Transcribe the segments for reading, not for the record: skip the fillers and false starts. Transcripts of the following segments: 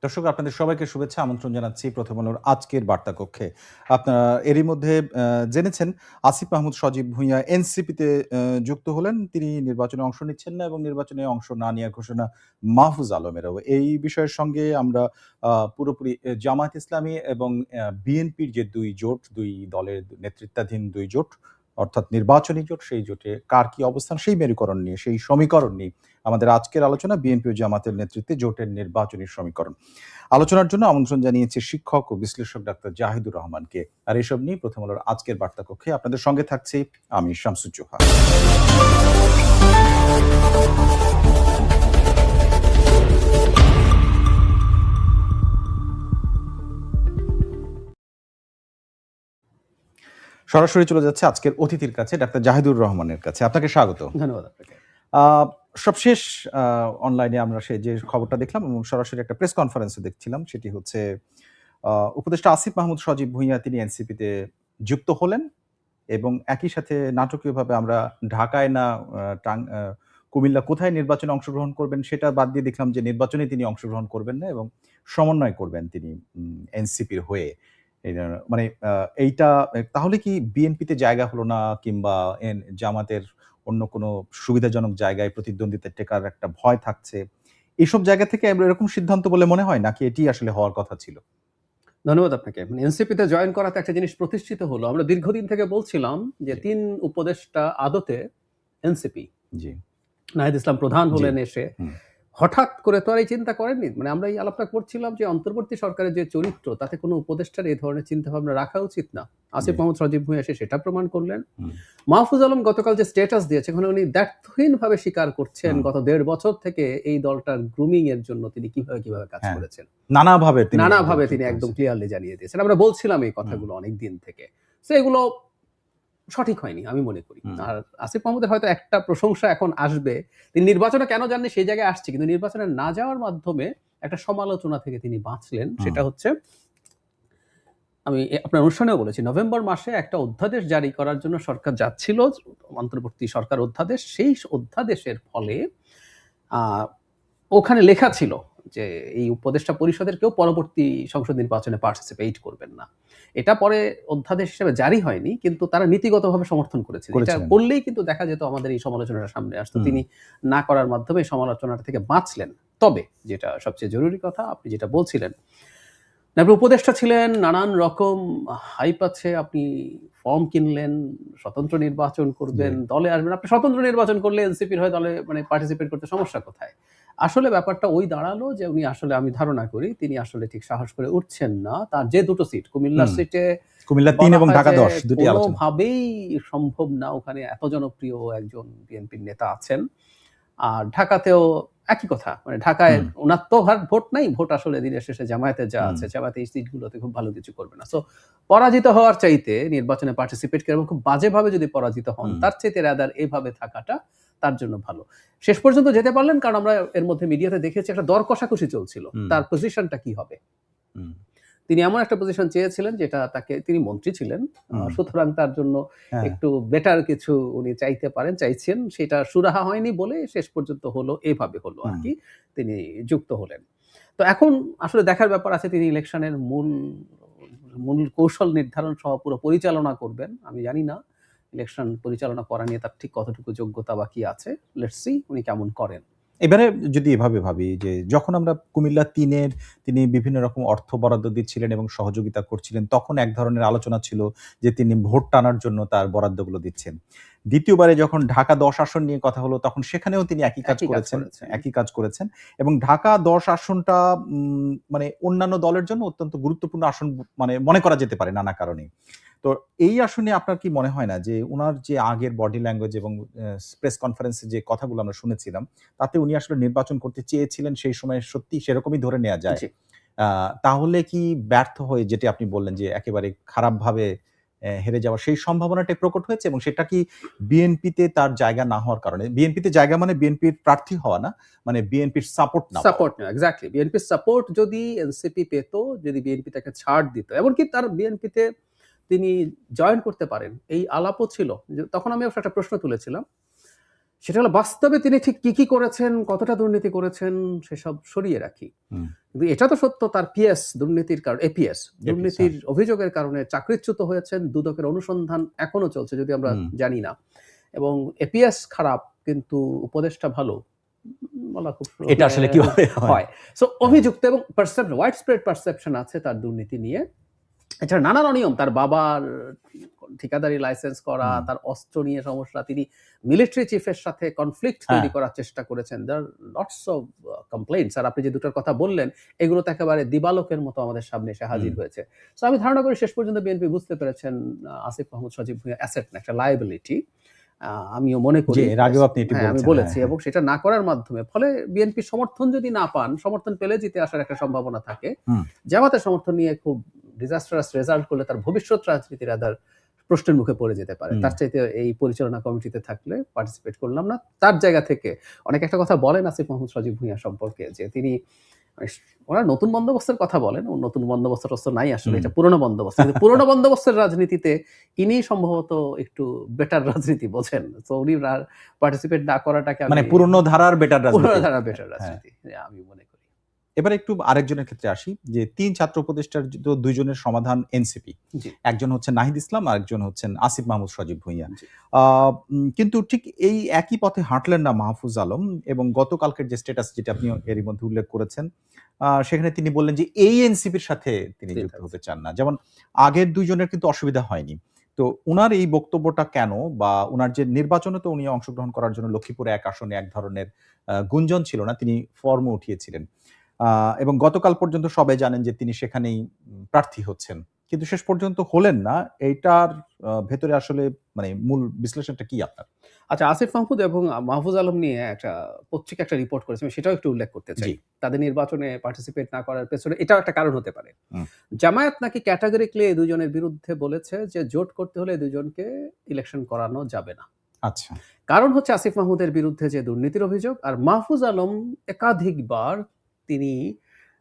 দর্শক আপনাদের সবাইকে শুভেচ্ছা আমন্ত্রণ জানাচ্ছি প্রথম আলোর আজকের বার্তা কক্ষে। আপনারা এরই মধ্যে জেনেছেন আসিফ মাহমুদ সজীব ভুঁইয়া এনসিপিতে যুক্ত হলেন। তিনি নির্বাচনে অংশ নিচ্ছেন না এবং নির্বাচনে অংশ না নেওয়ার ঘোষণা মাহফুজ আলমেরও। এই বিষয়ের সঙ্গে আমরা পুরোপুরি জামায়াত ইসলামী এবং বিএনপির যে ২ জোট, ২ দলের নেতৃত্বাধীন ২ জোট অর্থাৎ নির্বাচনী জোট, সেই জোটে কার কি অবস্থান সেই মেরুকরণ নিয়ে, সেই সমীকরণ নিয়ে আমাদের আজকের আলোচনা বিএনপি ও জামাতের নেতৃত্বে জোটের নির্বাচনী সমীকরণ। আলোচনার জন্য আমন্ত্রণ জানিয়েছি শিক্ষক ও বিশ্লেষক ডাক্তার জাহিদুর রহমানকে। আর এসব নিয়ে প্রথম আলোর আজকের বার্তা কক্ষে আপনাদের সঙ্গে থাকছি আমি শামসুজ্জোহা। সরাসরি চলে যাচ্ছে আজকের অতিথির কাছে, ডাক্তার জাহিদুর রহমানের কাছে। আপনাকে স্বাগত। ধন্যবাদ আপনাকে। সবশেষ অনলাইনে আমরা যে খবরটা দেখলাম এবং সরাসরি একটা প্রেস কনফারেন্সে দেখছিলাম, সেটি হচ্ছে উপদেষ্টা আসিফ মাহমুদ সজীব ভুঁইয়া তিনি এনসিপিতে যুক্ত হলেন এবং একই সাথে নাটকীয়ভাবে আমরা ঢাকায় না কুমিল্লা কোথায় নির্বাচনে অংশগ্রহণ করবেন সেটা বাদ দিয়ে দেখলাম যে নির্বাচনে তিনি অংশগ্রহণ করবেন না এবং সমন্বয় করবেন তিনি এনসিপির হয়ে। মানে এইটা তাহলে কি বিএনপিতে জায়গা হলো না, কিংবা জামাতের অন্য কোনো সুবিধাজনক জায়গায় প্রতিদ্বন্দ্বিতা টেকার একটা ভয় থাকছে, এইসব জায়গা থেকে এরকম সিদ্ধান্ত বলে মনে হয়, নাকি এটি আসলে হওয়ার কথা ছিল? ধন্যবাদ আপনাকে। এনসিপিতে জয়েন করাতে একটা জিনিস প্রতিষ্ঠিত হলো। আমরা দীর্ঘদিন থেকে বলছিলাম যে ৩ উপদেষ্টা আদতে এনসিপি। জি। নাহিদ ইসলাম প্রধান হলেন এসে। হুম। হঠাৎ করে তো আর এই চিন্তা করেননি। আমরা এই আলাপটা করছিলাম যে অন্তর্বর্তী সরকারের যে চরিত্র তাতে কোনো উপদেষ্টার এই ধরনের চিন্তাভাবনা রাখা উচিত না। আসিফ মাহমুদ সজীব ভুঁইয়া এসে সেটা প্রমাণ করলেন। মাহফুজ আলম গতকাল যে স্ট্যাটাস দিয়েছে, ওখানে উনি দ্ব্যর্থহীনভাবে স্বীকার করছেন গত ১.৫ বছর থেকে এই দলটার গ্রুমিং এর জন্য তিনি কিভাবে কাজ করেছেন। নানাভাবে তিনি একদম ক্লিয়ারলি জানিয়ে দিয়েছেন। আমরা বলছিলাম এই কথাগুলো অনেক দিন থেকে। সো এগুলো সঠিক হয়নি আমি মনে করি। আর আসিফ মাহমুদের হয়তো একটা প্রশংসা এখন আসবে, তিনি নির্বাচনে কেন যাননি সেই জায়গায় আসছে, কিন্তু নির্বাচনে না যাওয়ার মাধ্যমে একটা সমালোচনা থেকে তিনি বাঁচলেন। সেটা হচ্ছে, আমি আপনার অনুষ্ঠানেও বলেছি, নভেম্বর মাসে একটা অধ্যাদেশ জারি করার জন্য সরকার যাচ্ছিল, অন্তর্বর্তী সরকার অধ্যাদেশ। সেই অধ্যাদেশের ফলে ওখানে লেখা ছিল যে এই উপদেষ্টা পরিষদের কেউ পরবর্তী সংসদ নির্বাচনে পার্টিসিপেট করবেন না। এটা পরে অধ্যাদেশ হিসেবে জারি হয়নি, কিন্তু তারা নীতিগতভাবে সমর্থন করেছিল। এটা করলেই কিন্তু দেখা যেত আমাদের এই সমালোচনাটা সামনে আসতো। তিনি না করার মাধ্যমে এই সমালোচনাটা থেকে বাঁচলেন। তবে যেটা সবচেয়ে জরুরি কথা, আপনি যেটা বলছিলেন, আপনি উপদেষ্টা ছিলেন, নানান রকম হাইপ আছে, আপনি ফর্ম কিনলেন, স্বতন্ত্র নির্বাচন করবেন, দলে আসবেন। আপনি স্বতন্ত্র নির্বাচন করলে এনসিপির হয়ে দলে পার্টিসিপেট করতে সমস্যা কোথায়? আসলে ব্যাপারটা ওই দাঁড়ালো যে উনি আসলে, আমি ধারণা করি তিনি আসলে ঠিক সাহস করে উঠছেন না। তার যে ২টো সিট, কুমিল্লার সিটে, কুমিল্লা ৩ এবং ঢাকা ১০ দুটি আলোচনা কোনোভাবেই সম্ভব না। ওখানে এত জনপ্রিয় একজন বিএনপির নেতা আছেন। আর ঢাকাতেও একই কথা, ঢাকায় ওনার তো ভোট নাই, ভোট আসলে দিনের শেষে জামায়াতের যা আছে, জামায়াত এই সিটগুলোতে খুব ভালো কিছু করবে না। সো পরাজিত হওয়ার চাইতে নির্বাচনে পার্টিসিপেট করে এবং খুব বাজেভাবে যদি পরাজিত হন, তার চাইতে রাদার এইভাবে থাকাটা তার জন্য ভালো। শেষ পর্যন্ত যেতে পারলেন, কারণ আমরা এর মধ্যে মিডিয়াতে দেখেছি একটা দর কষাকষি চলছিল, তার পজিশনটা কি হবে। তিনি এমন একটা পজিশন চেয়েছিলেন যেটা তাকে, তিনি মন্ত্রী ছিলেন, সুতরাং তার জন্য একটু বেটার কিছু উনি চাইছেন, সেটা সুরাহা হয়নি বলে শেষ পর্যন্ত হলো এভাবে হলো আর কি, তিনি যুক্ত হলেন। তো এখন আসলে দেখার ব্যাপার আছে, তিনি ইলেকশনের মূল কৌশল নির্ধারণ সহ পুরো পরিচালনা করবেন। আমি জানি না ইলেকশন পরিচালনা করা নিয়ে তার ঠিক কতটুকু যোগ্যতা বাকি আছে। লেটস সি উনি কেমন করেন। এবারে যদি এভাবে ভাবি যে যখন আমরা কুমিল্লা ৩-এর তিনি বিভিন্ন রকম অর্থ বরাদ্দ দিচ্ছিলেন এবং সহযোগিতা করছিলেন, তখন এক ধরনের আলোচনা ছিল যে তিনি ভোট টানার জন্য তার বরাদ্দগুলো দিচ্ছেন। দ্বিতীয়বারে যখন ঢাকা ১০ আসন নিয়ে কথা হলো, তখন সেখানেও তিনি একই কাজ করেছেন এবং ঢাকা ১০ আসনটা মানে অন্যান্য দলের জন্য অত্যন্ত গুরুত্বপূর্ণ আসন মানে মনে করা যেতে পারে নানা কারণে। তো এই আসনে আপনার কি মনে হয় না যে উনার যে আগের বডি ল্যাঙ্গুয়েজ এবং প্রেস কনফারেন্সে যে কথাগুলো আমরা শুনেছিলাম, তাতে উনি আসলে নির্বাচন করতে চেয়েছিলেন সেই সময়, সত্যি সেরকমই ধরে নেওয়া যায়? তাহলে কি ব্যর্থ হয়ে, যেটি আপনি বললেন যে একেবারে খারাপভাবে হেরে যাওয়ার সেই সম্ভাবনাটাই প্রকট হয়েছে, এবং সেটা কি বিএনপিতে তার জায়গা না হওয়ার কারণে? বিএনপিতে জায়গা মানে বিএনপির প্রার্থী হওয়া না, মানে বিএনপির সাপোর্ট না। এক্স্যাক্টলি, বিএনপির সাপোর্ট যদি এনসিপি পেত, যদি বিএনপি তাকে ছাড় দিত, এমনকি তার বিএনপিতে তিনি জয়েন করতে পারেন, এই আলাপও ছিল। তখন আমি একটা প্রশ্ন তুলেছিলাম, সেটা হলো বাস্তবে তিনি ঠিক কি করেছেন, কতটা দুর্নীতি করেছেন সেসব সরিয়ে রাখি। হুম। কিন্তু এটা তো সত্য তার পিএস দুর্নীতির কারণে এপিএস হ্যাঁ। দুর্নীতির অভিযোগের কারণে চাকরিচ্যুত হয়েছেন। দুদকের অনুসন্ধান এখনো চলছে যদি আমরা হুম। জানি না। এবং এপিএস খারাপ কিন্তু উপদেষ্টা ভালো। বলা খুব এটা আসলে কিভাবে হয়? হয়। সো অভিযুক্ত এবং ওয়াইড স্প্রেড পারসেপশন আছে তার দুর্নীতি নিয়ে। এছাড়া নানান অনিয়ম তার বাবার ঠিকাদারি লাইসেন্স করা, হুম। তার অস্ত্র নিয়ে সমস্যা, তিনি মিলিটারি চিফের সাথে কনফ্লিক্ট হ্যাঁ। তৈরি করার চেষ্টা করেছেন। দেয়ার আর লটস অফ কমপ্লেইন্টস আর আপনি যে দুটোর কথা বললেন, এগুলো তো একেবারে দিবালোকের মতো আমাদের সামনে এসে হাজির হুম। হয়েছে। সো আমি ধারণা করি শেষ পর্যন্ত বিএনপি বুঝতে পেরেছেন আসিফ মাহমুদ সজীব ভুঁইয়া অ্যাসেট না, একটা লায়াবিলিটি। আমিও মনে জি, করি এর আগেও আপনি এটি হ্যাঁ, আমি বলেছেন। বলেছি হ্যাঁ, এবং সেটা না করার মাধ্যমে ফলে বিএনপির সমর্থন যদি না পান, সমর্থন পেলে জিতে আসার একটা সম্ভাবনা থাকে। হুম। জামাতের সমর্থন নিয়ে খুব ডিজাস্টারাস রেজাল্ট করলে তার ভবিষ্যৎ রাজনীতি রাদার প্রশ্নের মুখে পড়ে যেতে পারে। হুম। তার চাইতে এই পরিচালনা কমিটিতে থাকলে পার্টিসিপেট করলাম না। তার জায়গা থেকে অনেকে একটা কথা বলেন আসিফ মাহমুদ সজীব ভুঁইয়া সম্পর্কে যে তিনি মানে ওনারা নতুন বন্দোবস্তের কথা বলেন। ও নতুন বন্দোবস্ত নাই আসলে, হুম। এটা পুরনো বন্দোবস্ত। কিন্তু পুরনো বন্দোবস্তের রাজনীতিতে ইনিই সম্ভবত একটু বেটার রাজনীতি বোঝেন। সো উনি পার্টিসিপেট না করাটাকে মানে আমি পুরনো ধারার বেটার পুরনো রাজনীতি। ধারা বেটার হ্যাঁ। রাজনীতি আমি মনে করি। এবার একটু আরেকজনের ক্ষেত্রে আসি যে ৩ ছাত্র উপদেষ্টার তো ২ জনের সমাধান এনসিপি। জি, একজন হচ্ছেন নাহিদ ইসলাম, আরেকজন হচ্ছেন আসিফ মাহমুদ সজীব ভুঁইয়া। জি। আ কিন্তু ঠিক এই একই পথে হাঁটলেন না মাহফুজ আলম এবং গতকালকের যে স্ট্যাটাস যেটা আপনি এরই মধ্যে উল্লেখ করেছেন, সেখানে তিনি বললেন যে এই এনসিপির সাথে তিনি জি, যুক্ত তা হতে চান না। যেমন আগের ২ জনের কিন্তু অসুবিধা হয়নি। তো উনার এই বক্তব্যটা কেন? বা উনার যে নির্বাচনে তো উনি অংশগ্রহণ করার জন্য লক্ষ্মীপুরে এক আসনে এক ধরনের গুঞ্জন ছিল না, তিনি ফর্মও উঠিয়েছিলেন। আ এবং গতকাল পর্যন্ত সবাই জানেন যে তিনি সেখানেই প্রার্থী হচ্ছেন। কিন্তু শেষ পর্যন্ত হলেন না। এইটার ভেতরে আসলে মানে মূল বিশ্লেষণটা কি আপনার? আচ্ছা, আসিফ মাহমুদ এবং মাহফুজ আলম নিয়ে একটা পত্রিকা একটা রিপোর্ট করেছে। আমি সেটাও একটু উল্লেখ করতে চাই। জি। তাদের নির্বাচনে পার্টিসিপেট না করার পেছনে এটাও একটা কারণ হতে পারে। হুম। জামায়াত নাকি ক্যাটেগরিক্যালি এই ২ জনের বিরুদ্ধে বলেছে যে জোট করতে হলে এই ২ জনকে ইলেকশন করানো যাবে না। আচ্ছা। কারণ হচ্ছে আসিফ মাহমুদের বিরুদ্ধে যে দুর্নীতির অভিযোগ আর মাহফুজ আলম একাধিকবার তিনি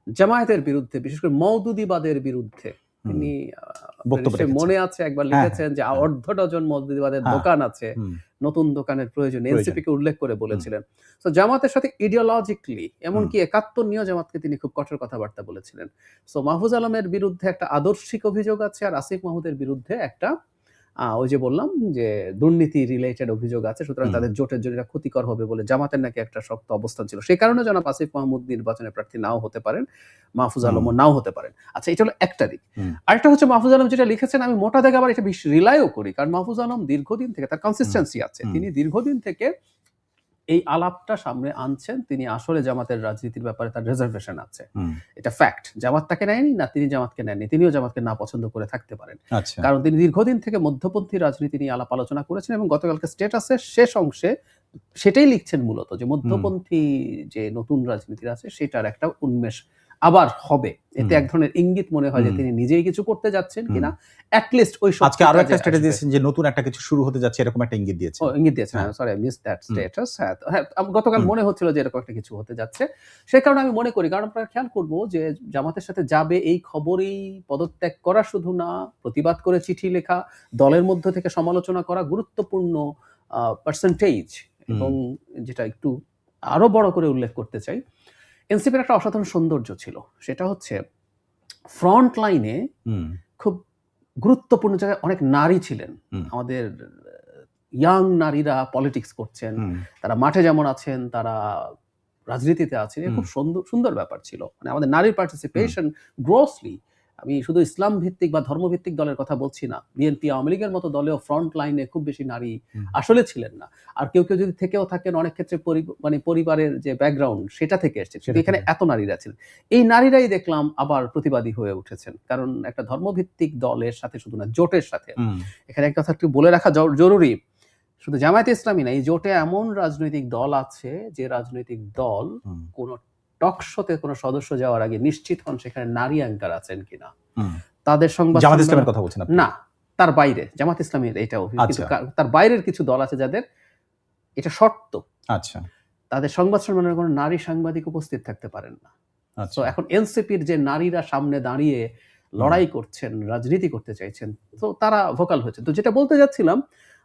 জামায়াতের বিরুদ্ধে বিশেষ করে মওদুদিবাদের বিরুদ্ধে হুম। তিনি আপনার বক্তব্য নিশ্চয়ই রেখেছেন। মনে আছে একবার হ্যাঁ, লিখেছেন যে হ্যাঁ। অর্ধ ডজন মওদুদিবাদের হ্যাঁ। দোকান আছে। হুম। নতুন দোকানের প্রয়োজন প্রয়োজন। এনসিপি কে উল্লেখ করে বলেছিলেন। সো জামাতের সাথে ইডিওলজিক্যালি এমনকি ৭১ নিয়েও জামাতকে তিনি খুব কঠোর কথাবার্তা বলেছিলেন। সো মাহফুজ আলমের বিরুদ্ধে একটা আদর্শিক অভিযোগ আছে আর আসিফ মাহমুদের বিরুদ্ধে একটা ওই যে বললাম যে দুর্নীতি রিলেটেড অভিযোগ আছে। সুতরাং হুম। তাদের জোটের জন্য এটা ক্ষতিকর হবে বলে জামাতের নাকি একটা শক্ত অবস্থান ছিল। সেই কারণে জনাব আসিফ মাহমুদ নির্বাচনে প্রার্থী নাও হতে পারেন। মাহফুজ আলমও নাও হতে পারেন। আচ্ছা, এটা হলো একটা দিক। হুম। আরেকটা হচ্ছে মাহফুজ আলম যেটা লিখেছেন আমি মোটা দাগে আবার এটা রিলাইও করি। কারণ মাহফুজ আলম দীর্ঘদিন থেকে তার কনসিস্টেন্সি আছে। হুম। তিনি দীর্ঘদিন থেকে এই আলাপটা সামনে আনছেন। তিনি আসলে জামাতের রাজনীতির ব্যাপারে তার রিজার্ভেশন আছে। হুম। এটা ফ্যাক্ট। জামাত তাকে নেয়নি, না তিনি জামাতকে নেননি। তিনিও জামাতকে না পছন্দ করে থাকতে পারেন। আচ্ছা। কারণ তিনি দীর্ঘদিন থেকে মধ্যপন্থী রাজনীতি নিয়ে আলাপ আলোচনা করেছেন এবং গতকালকে স্ট্যাটাসের শেষ অংশে সেটাই লিখছেন মূলত যে মধ্যপন্থী যে নতুন রাজনীতি আছে সেটার একটা উন্মেষ আবার হবে। এতে হুম। এক ধরনের ইঙ্গিত মনে হয় যে হুম। তিনি নিজেই কিছু করতে যাচ্ছেন হুম। কিনা। এট লিস্ট ওই আজকে আরো শক্তিটা একটা যে স্ট্যাটাস আসবে। দিয়েছেন যে নতুন একটা কিছু শুরু হতে যাচ্ছে এরকম একটা ইঙ্গিত দিয়েছেন। ইঙ্গিত দিয়েছেন। হ্যাঁ। Sorry I missed that hmm. Status. হ্যাঁ, গতকাল হুম। মনে হচ্ছিল যে এরকম একটা কিছু হতে যাচ্ছে। সে কারণে আমি মনে করি কারণ আপনারা খেয়াল করব যে জামাতের সাথে যাবে এই খবরেই পদত্যাগ করা শুধু না, প্রতিবাদ করে চিঠি লেখা, দলের মধ্য থেকে সমালোচনা করা গুরুত্বপূর্ণ পার্সেন্টেজ এবং যেটা একটু আরো বড় করে উল্লেখ করতে চাই, এনসিপির একটা অসাধারণ সৌন্দর্য ছিল। সেটা হচ্ছে ফ্রন্ট লাইনে হুম। খুব গুরুত্বপূর্ণ জায়গায় অনেক নারী ছিলেন। হুম। আমাদের ইয়াং নারীরা পলিটিক্স করছেন। হুম। তারা মাঠে যেমন আছেন, তারা রাজনীতিতে আছেন। এ খুব সুন্দর ব্যাপার ছিল। মানে আমাদের নারীর পার্টিসিপেশন গ্রসলি আমি শুধু ইসলাম ভিত্তিক বা ধর্মভিত্তিক দলের কথা বলছি না। বিএনপি, আওয়ামী লীগের মতো দলেও ফ্রন্ট লাইনে খুব বেশি নারী হুম। আসলে ছিলেন না। আর কেউ যদি থেকেও থাকেন অনেক ক্ষেত্রে মানে পরিবারের যে ব্যাকগ্রাউন্ড সেটা থেকে এসেছে। কিন্তু এখানে এত নারীরা ছিলেন। এই নারীরাই দেখলাম আবার প্রতিবাদী হয়ে উঠেছেন। কারণ একটা ধর্মভিত্তিক দলের সাথে শুধু না, জোটের সাথে। হুম। এখানে একটা কথা একটু বলে রাখা জরুরি। শুধু জামায়াতে ইসলামী না, এই জোটে এমন রাজনৈতিক দল আছে যে রাজনৈতিক দল হুম। কোন টক শোতে কোন সদস্য যাওয়ার আগে নিশ্চিত হন সেখানে নারী অ্যাঙ্কার আছেন কিনা। হুম। তাদের সংবাদ জামাত সম্মেলন ইসলামের কথা বলছেন আপনি? না, তার বাইরে জামাত ইসলামীর এটাও কিন্তু আচ্ছা। তার বাইরের কিছু দল আছে যাদের এটা শর্ত। আচ্ছা। তাদের সংবাদ সম্মেলনে কোনো নারী সাংবাদিক উপস্থিত থাকতে পারেন না। তো আচ্ছা। এখন এনসিপির যে নারীরা সামনে দাঁড়িয়ে লড়াই করছেন, রাজনীতি করতে চাইছেন, তো তারা ভোকাল হয়েছে। তো যেটা বলতে যাচ্ছিলাম,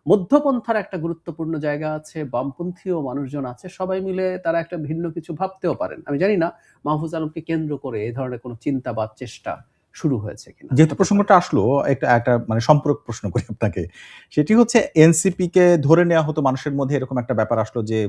মধ্যপন্থার একটা গুরুত্বপূর্ণ জায়গা আছে, বামপন্থীও মানুষজন আছে। সবাই মিলে তারা একটা ভিন্ন কিছু ভাবতেও পারেন। আমি জানি না মাহফুজ আলমকে কেন্দ্র করে এই ধরনের কোনো চিন্তা বা চেষ্টা শুরু হয়েছে কিনা? যেহেতু হতে পারে। প্রসঙ্গটা আসলো একটা একটা মানে সম্পূরক প্রশ্ন করি আপনাকে। সেটি হচ্ছে এনসিপি কে ধরে নেয়া হতো মানুষের মধ্যে এরকম একটা ব্যাপার আসলো যে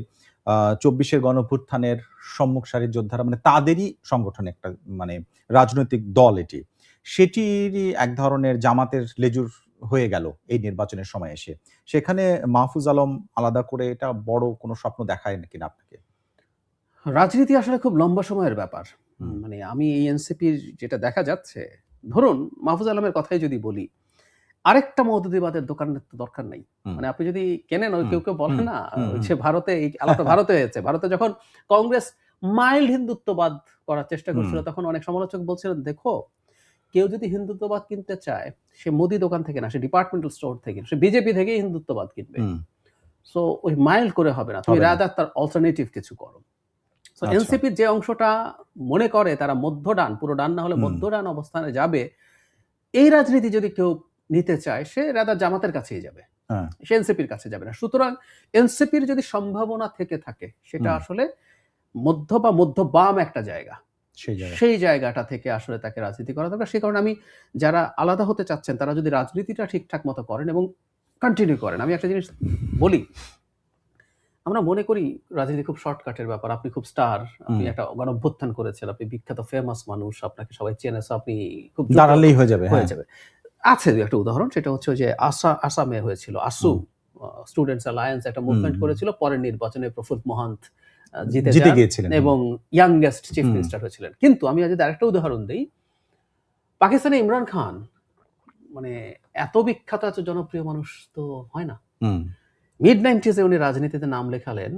২৪ এর গণঅভ্যুত্থানের সম্মুখ সারির যোদ্ধারা মানে তাদেরই সংগঠন একটা মানে রাজনৈতিক দল এটি। সেটিরই এক ধরনের জামাতের লেজুর হয়ে গেল এই নির্বাচনের সময় এসে। সেখানে মাহফুজ আলম আলাদা করে এটা বড় কোনো স্বপ্ন দেখায় কিনা আপনাকে? রাজনীতি আসলে খুব লম্বা সময়ের ব্যাপার। হুম, মানে আমি এই এনসিপির যেটা দেখা যাচ্ছে, ধরুন মাহফুজ আলমের কথাই যদি বলি, আরেকটা মৌদুদিবাদের দোকানের তো দরকার নাই। হুম, মানে আপনি যদি কেনেন, ওই হুম, কেউ বলে হুম, না, হুম, ওই হুম। যে ভারতে এই আলাপটা ভারতে হয়েছে। ভারতে যখন কংগ্রেস মাইল্ড হিন্দুত্ববাদ করার চেষ্টা হুম, করছিল, তখন অনেক সমালোচক বলছিলেন, "দেখো, কেউ যদি হিন্দুত্ববাদ কিনতে চায়, সে মুদি দোকান থেকে না, সে ডিপার্টমেন্টাল স্টোর থেকে, সে বিজেপি থেকেই হিন্দুত্ববাদ কিনবে। হুম, সো ওই মাইল্ড করে হবে না। তুমি হবে না। রাদার তার অল্টারনেটিভ কিছু করো।" সো আচ্ছা। এনসিপির যে অংশটা মনে করে তারা মধ্য ডান, পুরো ডান না হলে হুম, মধ্য ডান অবস্থানে যাবে, এই রাজনীতি যদি কেউ নিতে চায়, সে রাদার জামাতের কাছেই যাবে। হ্যাঁ, সে এনসিপির কাছে যাবে না। সুতরাং এনসিপির যদি সম্ভাবনা থেকে থাকে, সেটা হুম, আসলে মধ্য বা মধ্য বাম একটা জায়গা। সেই জায়গায়। সেই জায়গাটা থেকে আসলে তাকে রাজনীতি করা দরকার। সে কারণে আমি, যারা আলাদা হতে চাচ্ছেন তারা যদি রাজনীতিটা ঠিকঠাক মতো করেন এবং কন্টিনিউ করেন। আমি একটা জিনিস বলি, আমরা মনে করি রাজনীতি খুব শর্টকাটের ব্যাপার। আপনি খুব স্টার, আপনি হুম। একটা গণঅভ্যুত্থান করেছেন, আপনি বিখ্যাত ফেমাস মানুষ, আপনাকে সবাই চেনে, সো আপনি খুব দ্রুত দাঁড়ালেই হয়ে যাবে। হয়ে হ্যাঁ। যাবে। আছে ২-১ টা উদাহরণ। সেটা হচ্ছে ওই যে আসামে হয়েছিল। আসু হুম, স্টুডেন্টস অ্যালায়েন্স একটা হুম, মুভমেন্ট হুম। করেছিল। পরের নির্বাচনে প্রফুল্ল মোহান্ত জিতে জিতে যান গিয়েছিলেন। হুম, এবং ইয়াংগেস্ট চিফ হুম, মিনিস্টার হয়েছিলেন। কিন্তু আমি যদি আরেকটা উদাহরণ দেই, পাকিস্তানে ইমরান খান মানে এত বিখ্যাত, এত জনপ্রিয় মানুষ তো হয় না। হুম। মিড 90s এ উনি রাজনীতিতে নাম লেখালেন।